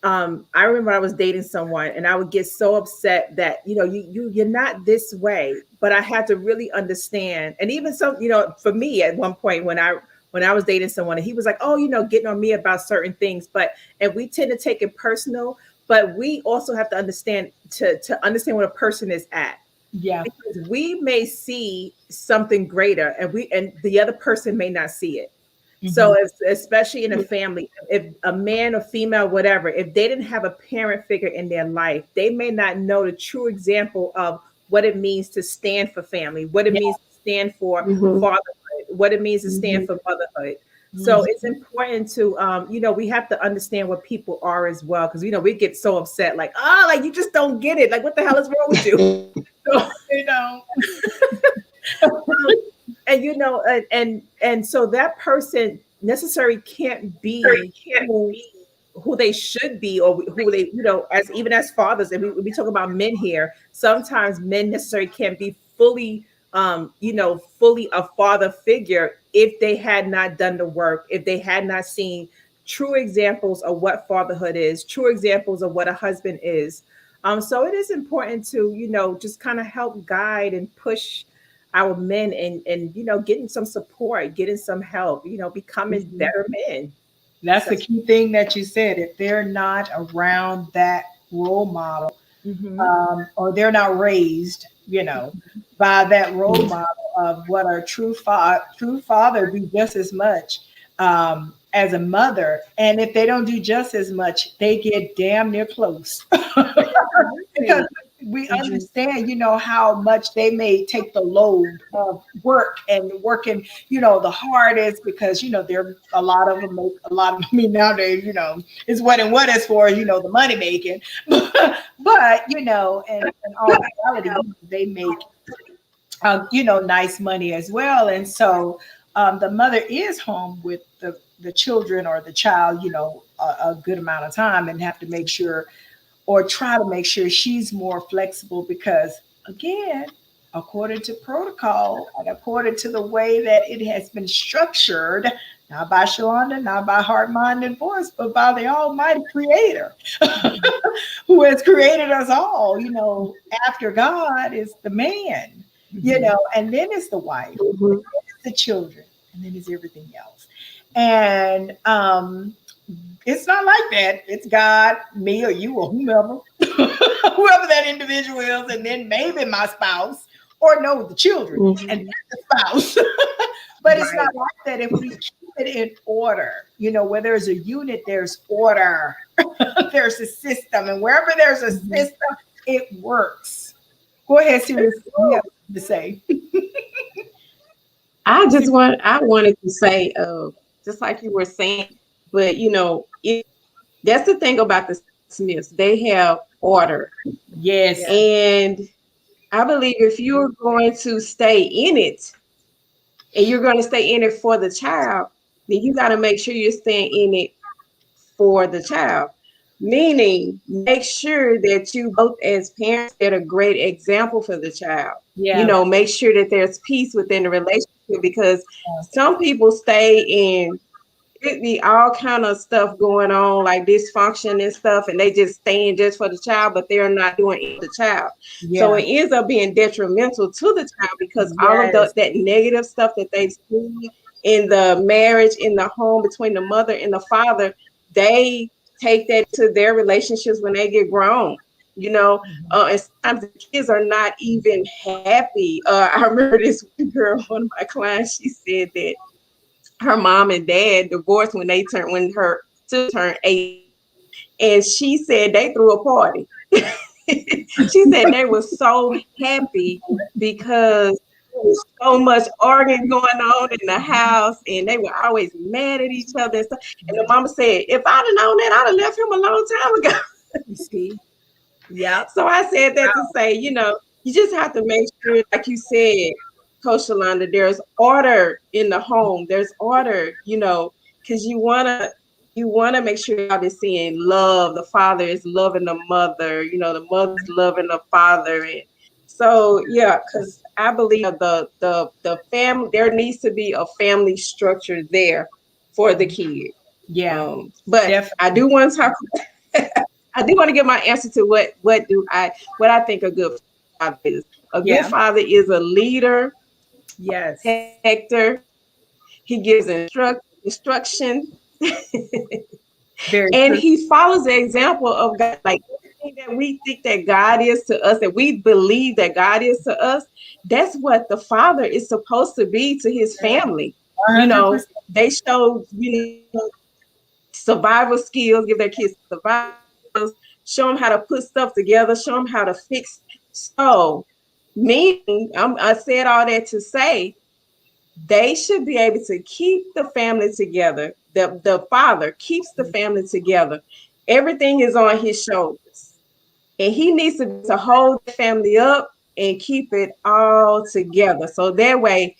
I remember I was dating someone, and I would get so upset that, you're not this way. But I had to really understand. And even some, for me at one point, when I was dating someone, and he was like, oh, getting on me about certain things, and we tend to take it personal. But we also have to understand, to understand what a person is at, Yeah. because we may see something greater, and the other person may not see it. So, Mhm. especially in a family, if a man or female, whatever, if they didn't have a parent figure in their life, they may not know the true example of what it means to stand for family, what it Yeah. means to stand for Mhm. fatherhood, what it means to stand Mhm. for motherhood. So it's Mhm. important to, we have to understand what people are as well, because we get so upset, like, oh, like you just don't get it, like what the hell is wrong with you? So, You know. and and so that person necessarily can't be who they should be, or who they, as even as fathers, and we talk about men here, sometimes men necessarily can't be fully, fully a father figure if they had not done the work, if they had not seen true examples of what fatherhood is, true examples of what a husband is. So it is important to, just kind of help guide and push our men, and getting some support, getting some help, becoming Mhm. better men. That's So, the key thing that you said. If they're not around that role model, mhm. or they're not raised, by that role model of what a true father do just as much as a mother, and if they don't do just as much, they get damn near close. Because Absolutely. we Mhm. understand, how much they may take the load of work and working, the hardest, because there a lot of them make a lot of money nowadays. It's what it's for, the money making. But and in all reality, they make nice money as well. And so the mother is home with the children or the child, a good amount of time, and have to make sure, or try to make sure, she's more flexible, because again, according to protocol and according to the way that it has been structured, not by Shalonda, not by Heart, Mind, and Voice, but by the Almighty Creator, who has created us all. After God is the man, Mhm. and then it's the wife, Mhm. it's the children, and then it's everything else. And it's not like that. It's God, me, or you, or whomever, whoever that individual is, and then maybe my spouse, or no, the children, and Mhm. then the spouse. But it's not Right. like that if we keep it in order. Where there's a unit, there's order, there's a system, and wherever there's a Mhm. system, it works. Go ahead, Sirius. You have something to say. I wanted to say, just like you were saying, but that's the thing about the Smiths. They have order. Yes. Yeah. And I believe if you're going to stay in it, and you're going to stay in it for the child, then you got to make sure you're staying in it for the child. Meaning, make sure that you both as parents set a great example for the child. Yeah. Make sure that there's peace within the relationship, because some people stay in it be all kind of stuff going on, like dysfunction and stuff, and they just staying just for the child, but they're not doing it for the child. So Yeah. it ends up being detrimental to the child, because all of Yes. that negative stuff that they've seen in the marriage, in the home, between the mother and the father, they take that to their relationships when they get grown. And sometimes the kids are not even happy. I remember this one girl, one of my clients, she said that her mom and dad divorced when her sister turned 18, and she said they threw a party. She said they were so happy because there was so much arguing going on in the house, and they were always mad at each other and stuff. And the mama said, if I'd have known that, I'd have left him a long time ago. You see? Yep. So I said that to say, you just have to make sure, like you said, Coach Shalonda, there's order in the home. There's order, because you wanna make sure y'all is seeing love. The father is loving the mother, the mother's loving the father. And so yeah, because I believe the family, there needs to be a family structure there for the kid. Yeah. But I Definitely. do want to talk. I do want to give my answer to what I think a good father is. A good Yeah. father is a leader, a Yes. protector. He gives instruction, Very and true. he follows the example of God. Like everything that we think that God is to us, that we believe that God is to us, that's what the father is supposed to be to his family. You know, 100%. they show survival skills, give their kids survival skills, show them how to put stuff together, show them how to fix. So Meaning, I said all that to say they should be able to keep the family together. The father keeps the family together. Everything is on his shoulders. And he needs to hold the family up and keep it all together. So that way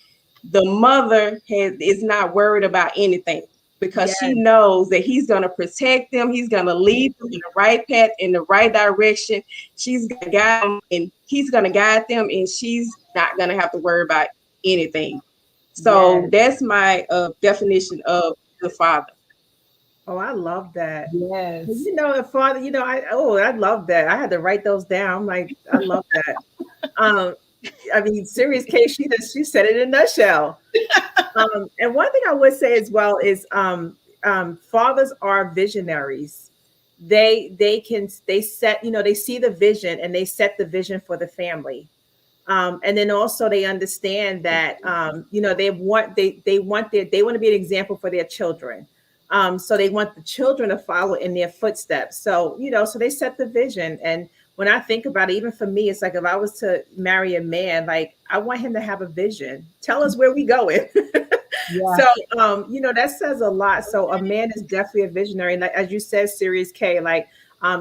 the mother is not worried about anything because Yes, she knows that he's going to protect them. He's going to lead them in the right path, in the right direction. She's going to guide them and he's going to guide them, and she's not going to have to worry about anything. So yes. that's my definition of the father. Oh, I love that. Yes. You know, a father, I love that. I had to write those down. I'm like, I love that. Um, I mean, serious case, she said it in a nutshell. And one thing I would say as well is fathers are visionaries. They set, they see the vision and they set the vision for the family. And then also they understand that they want to be an example for their children. So they want the children to follow in their footsteps. So so they set the vision. And when I think about it, even for me, it's like if I was to marry a man, like I want him to have a vision. Tell us where we going. Yeah. So that says a lot. So a man is definitely a visionary. And like, as you said, Sirius K, like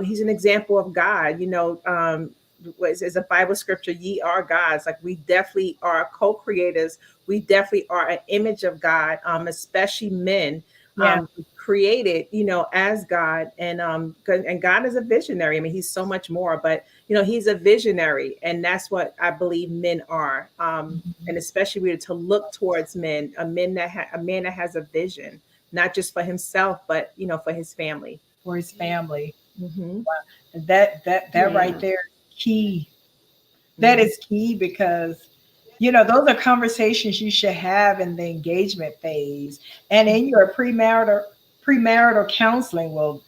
he's an example of God. Is a Bible scripture, ye are gods. Like we definitely are co-creators. We definitely are an image of God, especially men, Yeah. created, as God. And God is a visionary. I mean, he's so much more, but he's a visionary, and that's what I believe men are. And especially we are to look towards men, a man that has a vision, not just for himself, but for his family. For his family. Hmm. That right Yeah. there is key. That is key because those are conversations you should have in the engagement phase and in your premarital counseling. Well,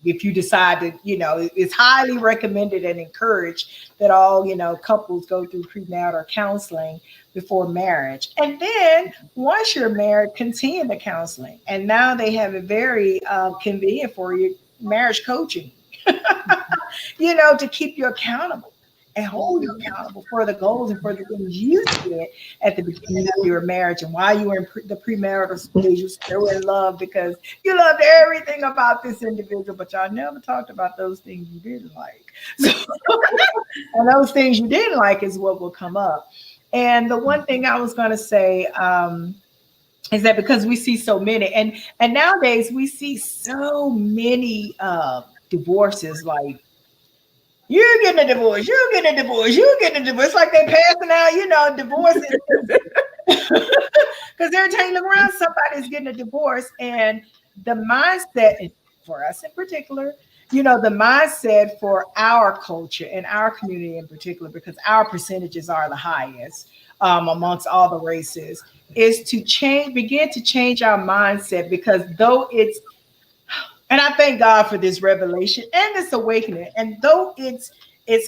if you decide to, it's highly recommended and encouraged that all, couples go through premarital counseling before marriage. And then once you're married, continue the counseling. And now they have it very convenient for you, marriage coaching, to keep you accountable and hold you accountable for the goals and for the things you said at the beginning of your marriage and while you were in the premarital stage, you're still in love because you loved everything about this individual, but y'all never talked about those things you didn't like. So, and those things you didn't like is what will come up. And the one thing I was going to say is that because we see so many, and nowadays we see so many divorces, like you're getting a divorce, you're getting a divorce, you're getting a divorce. It's like they're passing out, divorces. Because every time you look around, somebody's getting a divorce. And the mindset for us in particular, the mindset for our culture and our community in particular, because our percentages are the highest amongst all the races, is to begin to change our mindset because though and I thank God for this revelation and this awakening, and though it's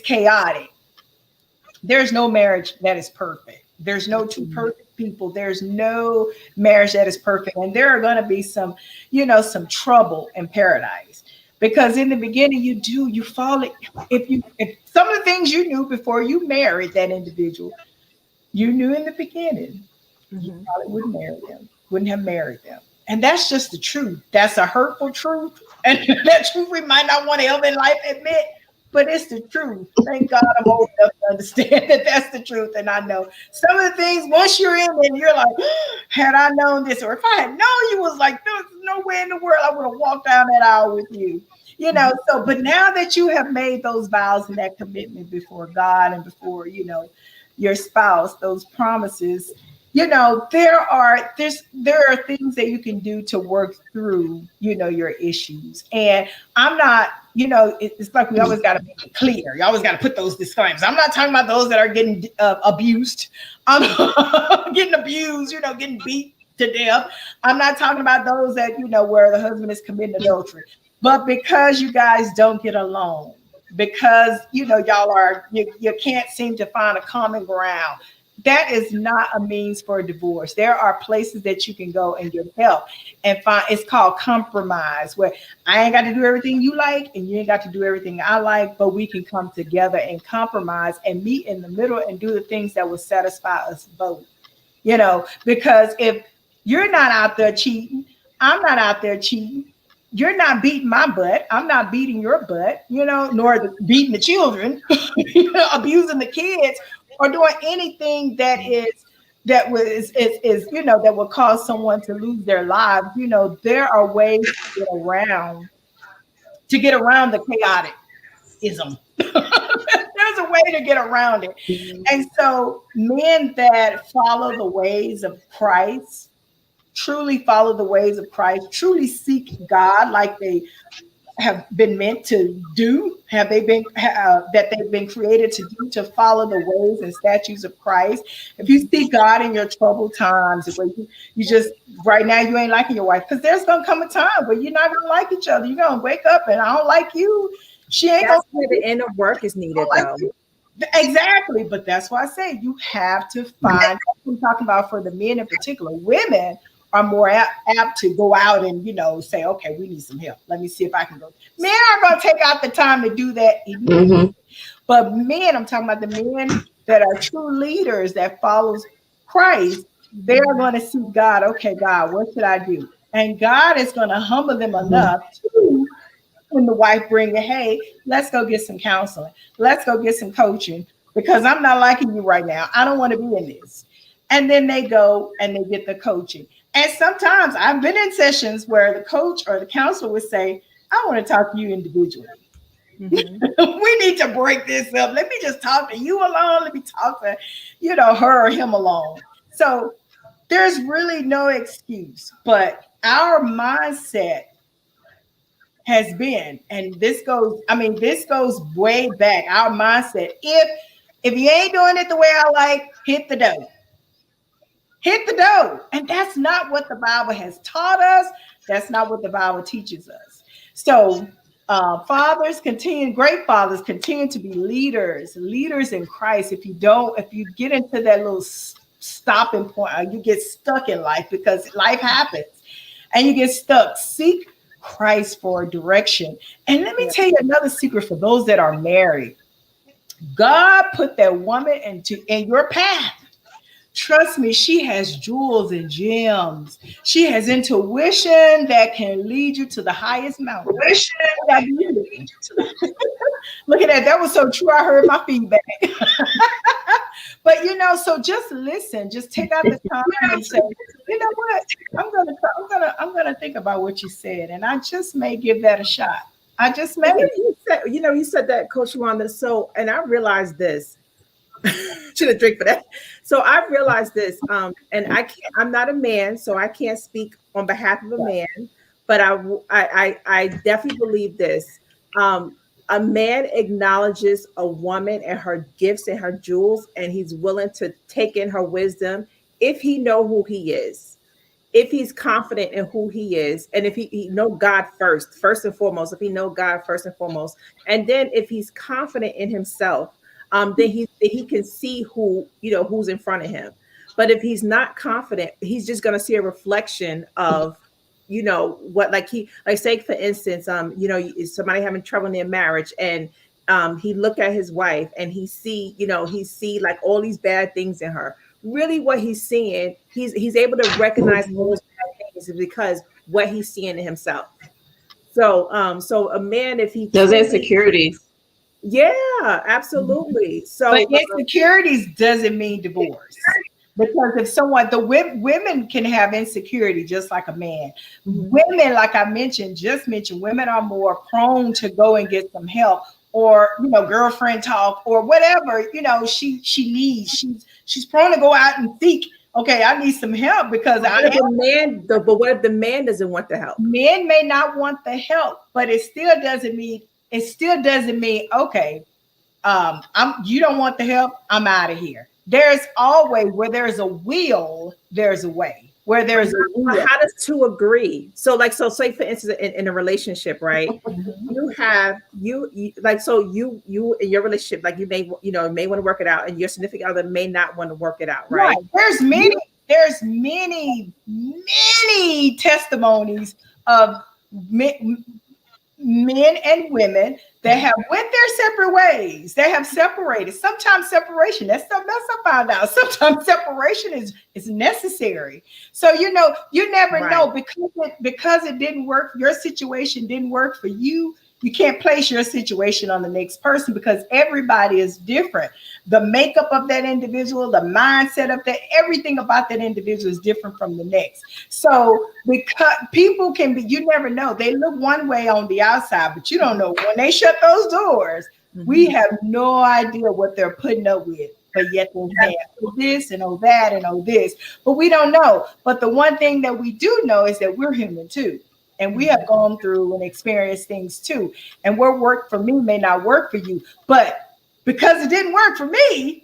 chaotic, there's no marriage that is perfect. There's no two perfect people. There's no marriage that is perfect. And there are going to be some trouble in paradise. Because in the beginning, you fall. If some of the things you knew before you married that individual, you knew in the beginning, you Hmm. probably wouldn't have married them. And that's just the truth. That's a hurtful truth. And that truth we might not want to ever in life admit, but it's the truth. Thank God I'm old enough to understand that that's the truth. And I know some of the things, once you're in and you're like, had I known this, or if I had known you was like, there's no way in the world I would have walked down that aisle with you. So, but now that you have made those vows and that commitment before God and before, your spouse, those promises, there are things that you can do to work through, your issues. And I'm not, it's like we always got to make it clear. You always got to put those disclaimers. I'm not talking about those that are getting abused. I'm getting abused, getting beat to death. I'm not talking about those that, where the husband is committing adultery. But because you guys don't get along, because y'all you can't seem to find a common ground, that is not a means for a divorce. There are places that you can go and get help and find. It's called compromise, where I ain't got to do everything you like and you ain't got to do everything I like, but we can come together and compromise and meet in the middle and do the things that will satisfy us both. Because if you're not out there cheating, I'm not out there cheating. You're not beating my butt. I'm not beating your butt, nor beating the children, abusing the kids, or doing anything that will cause someone to lose their lives. There are ways to get around the chaoticism. There's a way to get around it. And so men that follow the ways of Christ, truly follow the ways of Christ, truly seek God like they have been meant to do, that they've been created to do, to follow the ways and statutes of Christ. If you seek God in your troubled times, where you just right now you ain't liking your wife, because there's gonna come a time where you're not gonna like each other. You're gonna wake up and I don't like you. She ain't That's gonna. where the inner work is needed, though. Exactly, but that's why I say you have to find. I'm talking about for the men in particular. Women are more apt to go out and say, okay, we need some help. Let me see if I can go. Men are going to take out the time to do that immediately. But men, I'm talking about the men that are true leaders that follows Christ. They are going to see God. Okay, God, what should I do? And God is going to humble them enough to, when the wife bring it, hey, let's go get some counseling. Let's go get some coaching, because I'm not liking you right now. I don't want to be in this. And then they go and they get the coaching. And sometimes I've been in sessions where the coach or the counselor would say, I want to talk to you individually. We need to break this up. Let me just talk to you alone. Let me talk to, her or him alone. So there's really no excuse. But our mindset has been, and this goes way back. Our mindset, if you ain't doing it the way I like, hit the dough. Hit the dough. And that's not what the Bible has taught us. That's not what the Bible teaches us. So great fathers continue to be leaders in Christ. If you get into that little stopping point, or you get stuck in life because life happens and you get stuck, seek Christ for direction. And let me tell you another secret for those that are married. God put that woman in your path. Trust me, she has jewels and gems. She has intuition that can lead you to the highest mountain. Look at that. That was so true. I heard my feedback. But so just listen. Just take out the time and say, you know what? I'm gonna think about what you said, and I just may give that a shot. I just may. You said that, Coach Wanda. So, and I realized this. Should have drink for that. So I realized this, and I'm not a man, so I can't speak on behalf of a man, but I definitely believe this. A man acknowledges a woman and her gifts and her jewels, and he's willing to take in her wisdom if he know who he is, if he's confident in who he is, and if he know God first and foremost, if he know God first and foremost, and then if he's confident in himself, then he can see who's in front of him. But if he's not confident, he's just going to see a reflection of, what, say for instance, somebody having trouble in their marriage, and he look at his wife and he see like all these bad things in her. Really, what he's seeing, he's able to recognize those bad things because what he's seeing in himself. So a man, if he those insecurities. Yeah, absolutely. So, but insecurities doesn't mean divorce, because if the women can have insecurity just like a man. Women, like I mentioned, women are more prone to go and get some help, or girlfriend talk, or whatever she needs. She's prone to go out and seek. Okay, I need some help because but what if the man doesn't want the help? Men may not want the help, but it still doesn't mean. Okay, you don't want the help, I'm out of here. There's always, where there's a will, there's a way. where there's a how does two agree? So like, so say for instance, in a relationship, right? You have you like, so you in your relationship, like you may, may want to work it out, and your significant other may not want to work it out, right? There's many testimonies of men and women that have went their separate ways. They have separated. Sometimes separation, that's something else I found out. Sometimes separation is necessary. So you never know, because it didn't work, your situation didn't work for you. You can't place your situation on the next person because everybody is different. The makeup of that individual, the mindset of that, everything about that individual is different from the next. So because people can be, you never know. They look one way on the outside, but you don't know when they shut those doors. We have no idea what they're putting up with. But yet they have this and that and this. But we don't know. But the one thing that we do know is that we're human too. And we have gone through and experienced things too. And what worked for me may not work for you. But because it didn't work for me,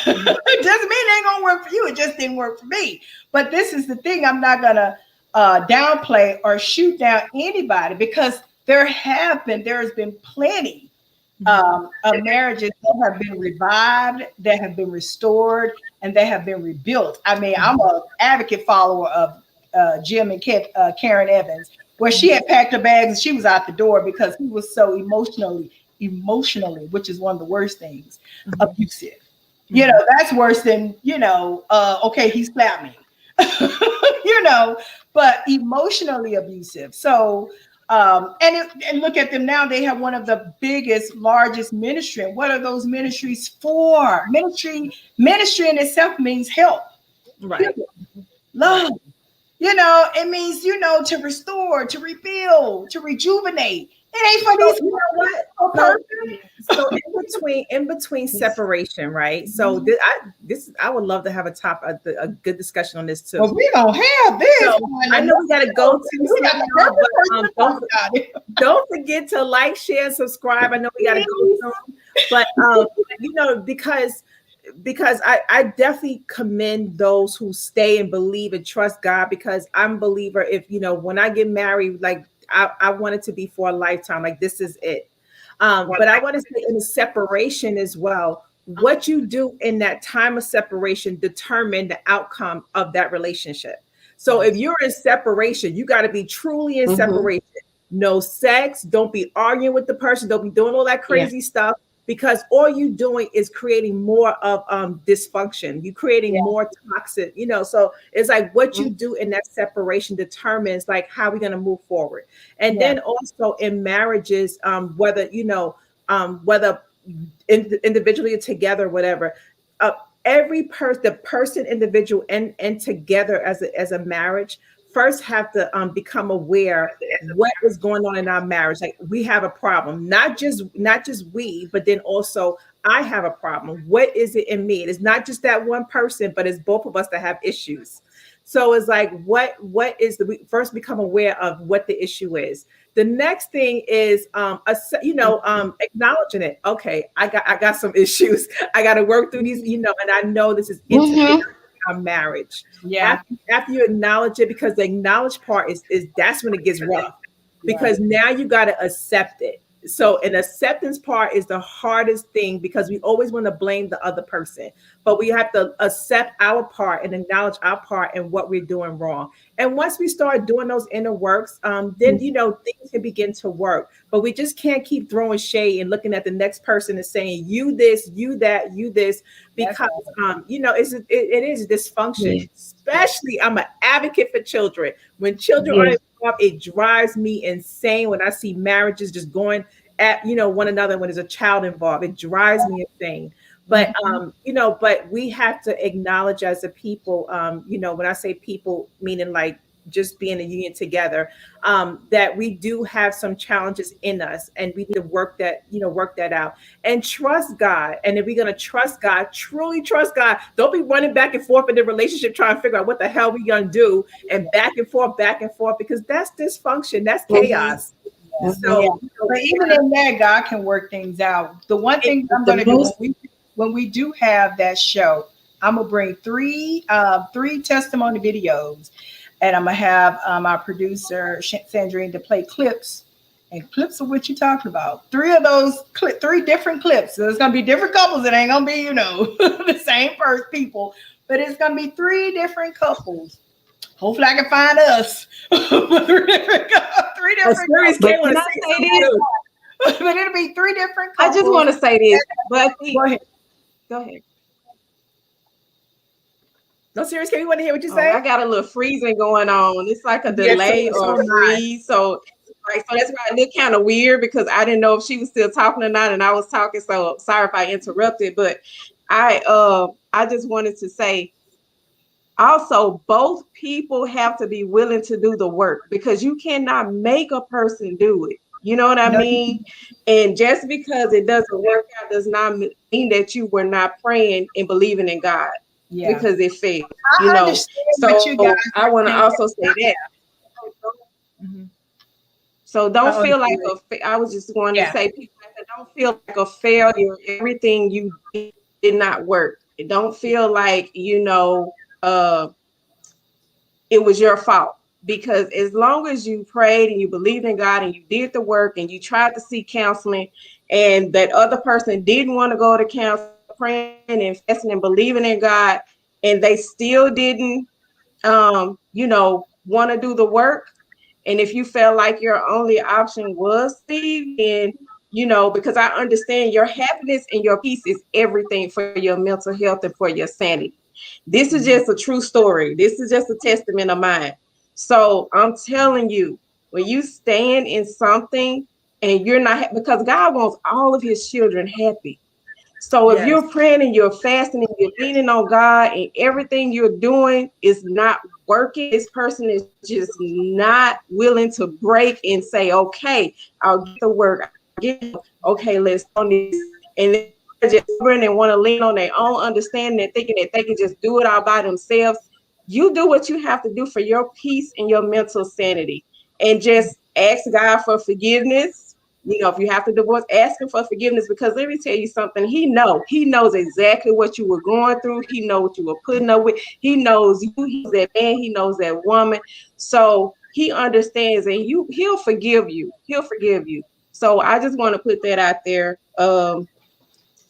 it doesn't mean it ain't gonna work for you. It just didn't work for me. But this is the thing, I'm not gonna downplay or shoot down anybody, because there has been plenty of marriages that have been revived, that have been restored, and they have been rebuilt. I mean, I'm an advocate follower of Jim and Karen Evans, where she had packed her bags and she was out the door because he was so emotionally, which is one of the worst things, abusive. That's worse than, okay, he slapped me, but emotionally abusive. So, and look at them now, they have one of the biggest, largest ministry. And what are those ministries for? Ministry in itself means help, right? Love. It means, to restore, to rebuild, to rejuvenate. It ain't for these. You know what? So in between separation, right? So I would love to have a good discussion on this too. Well, we don't have this. So I know we got to go to, but don't forget to like, share, and subscribe. I know we got to go soon, but because I definitely commend those who stay and believe and trust God, because I'm a believer. If when I get married, like I want it to be for a lifetime, like this is it. But I want to say in the separation as well, what you do in that time of separation determine the outcome of that relationship. So if you're in separation, you got to be truly in separation. No sex, don't be arguing with the person, don't be doing all that crazy stuff. Because all you're doing is creating more of dysfunction. You're creating more toxic, so it's like what you do in that separation determines like how we're going to move forward. And then also in marriages, whether, whether individually or together, whatever, every the person, individual and together as a marriage, first have to become aware what is going on in our marriage. Like we have a problem, not just we, but then also I have a problem. What is it in me? It's not just that one person, but it's both of us that have issues. So it's like, what is we first become aware of what the issue is. The next thing is, acknowledging it. Okay, I got some issues. I got to work through these, and I know this is our marriage. After you acknowledge it, because the acknowledge part is that's when it gets rough, because now you got to accept it. So an acceptance part is the hardest thing, because we always want to blame the other person, but we have to accept our part and acknowledge our part and what we're doing wrong. And once we start doing those inner works, then things can begin to work. But we just can't keep throwing shade and looking at the next person and saying you this, you that, you this, because it is dysfunction. Especially, I'm an advocate for children. When children are involved, it drives me insane when I see marriages just going at one another when there's a child involved. It drives me insane. But but we have to acknowledge as a people, when I say people, meaning like just being a union together, that we do have some challenges in us, and we need to work that out and trust God. And if we're going to trust God, truly trust God, don't be running back and forth in the relationship trying to figure out what the hell we're going to do, and back and forth, because that's dysfunction, that's chaos. So, but even in that, God can work things out. The one thing I'm going to do when we do have that show, I'm gonna bring three testimony videos, and I'm gonna have our producer Sandrine to play clips. And clips of what you're talking about. Three of those, three different clips. So it's gonna be different couples. It ain't gonna be, the same first people, but it's gonna be three different couples. Hopefully, I can find us three different couples. But can I say this? But it'll be three different I couples. just want to say this, but Go ahead. Go ahead. No, serious, can you want to hear what you say? I got a little freezing going on. It's like a delay or a freeze. So that's why it looked kind of weird because I didn't know if she was still talking or not, and I was talking. So sorry if I interrupted, but I just wanted to say also both people have to be willing to do the work because you cannot make a person do it. You know what I mean? And just because it doesn't work out does not mean that you were not praying and believing in God. Yeah. Because it failed. So I want to also say that. Mm-hmm. So don't feel like I was just going to say, people don't feel like a failure. Everything you did not work. Don't feel like, it was your fault. Because as long as you prayed and you believed in God and you did the work and you tried to seek counseling and that other person didn't want to go to counseling, praying and fasting and believing in God, and they still didn't, want to do the work. And if you felt like your only option was Steve, then, because I understand your happiness and your peace is everything for your mental health and for your sanity. This is just a true story. This is just a testament of mine. So I'm telling you, when you stand in something and you're not, because God wants all of his children happy. So if you're praying and you're fasting and you're leaning on God and everything you're doing is not working, this person is just not willing to break and say, okay, I'll get the work. Okay, let's do this. And they're just and want to lean on their own understanding and thinking that they can just do it all by themselves. You do what you have to do for your peace and your mental sanity. And just ask God for forgiveness. If you have to divorce, ask him for forgiveness, because let me tell you something. He knows exactly what you were going through. He knows what you were putting up with. He knows you. He's that man. He knows that woman. So he understands, and he'll forgive you. He'll forgive you. So I just want to put that out there.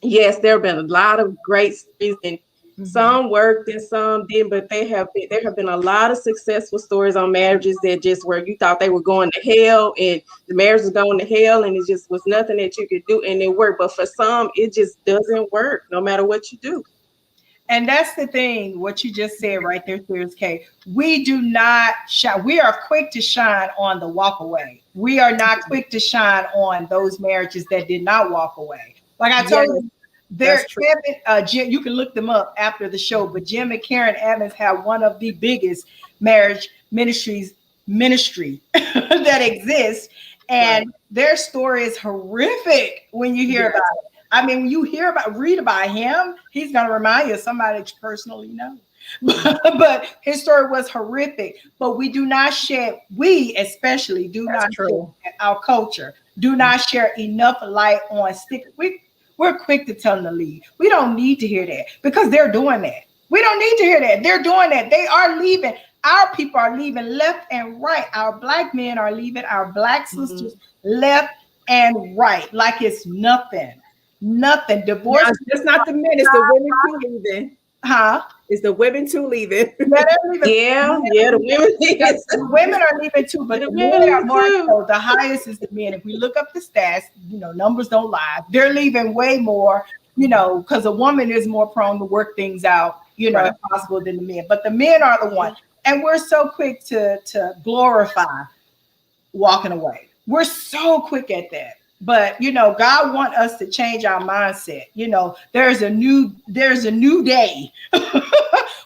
Yes, there have been a lot of great stories, and some worked and some didn't, but there have been a lot of successful stories on marriages that just where you thought they were going to hell and the marriage was going to hell and it just was nothing that you could do and it worked. But for some, it just doesn't work no matter what you do. And that's the thing, what you just said right there, Serious K. We do not shine. We are quick to shine on the walk away. We are not quick to shine on those marriages that did not walk away. Like I told you, Jim, you can look them up after the show, but Jim and Karen Evans have one of the biggest marriage ministry that exists, and their story is horrific when you hear about it. I mean, when you read about him, he's going to remind you of somebody that you personally know. But his story was horrific. But we do not share, especially do not share our culture, do not share enough light on We're quick to tell them to leave. We don't need to hear that because they're doing that. We don't need to hear that. They're doing that. They are leaving. Our people are leaving left and right. Our Black men are leaving. Our Black sisters left and right. Like it's nothing. Nothing. Divorce. No, it's not the men. It's the women too leaving. Huh? It's the women too leaving. Yeah, the women. The women are leaving too, but the men are more so. The highest is the men. If we look up the stats, numbers don't lie. They're leaving way more, because a woman is more prone to work things out, if possible, than the men. But the men are the ones, and we're so quick to glorify walking away. We're so quick at that. But God wants us to change our mindset. There's a new day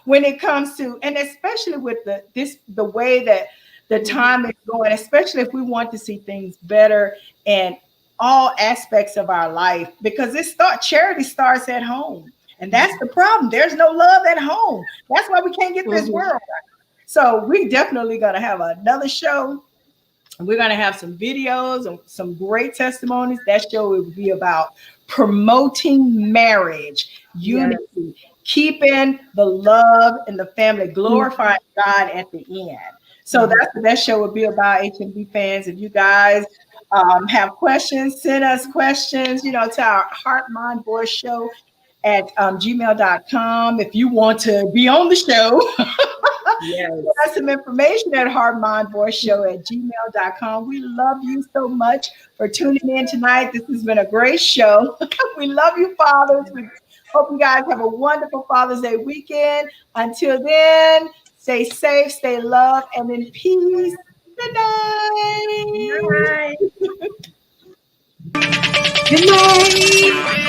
when it comes to, and especially with the way that the time is going, especially if we want to see things better in all aspects of our life, because charity starts at home, and that's the problem. There's no love at home. That's why we can't get this world right. So we definitely gonna have another show. We're going to have some videos and some great testimonies. That show will be about promoting marriage, unity, keeping the love in the family, glorifying God at the end. So that's what that show will be about, HMB fans. If you guys have questions, send us questions, to our Heart, Mind, Voice show at gmail.com. If you want to be on the show, Yes. send us some information at Heart, Mind, Voice show at gmail.com. We love you so much for tuning in tonight. This has been a great show. We love you, fathers. We hope you guys have a wonderful Father's Day weekend. Until then, stay safe, stay loved, and in peace. Good night. Bye. Good night.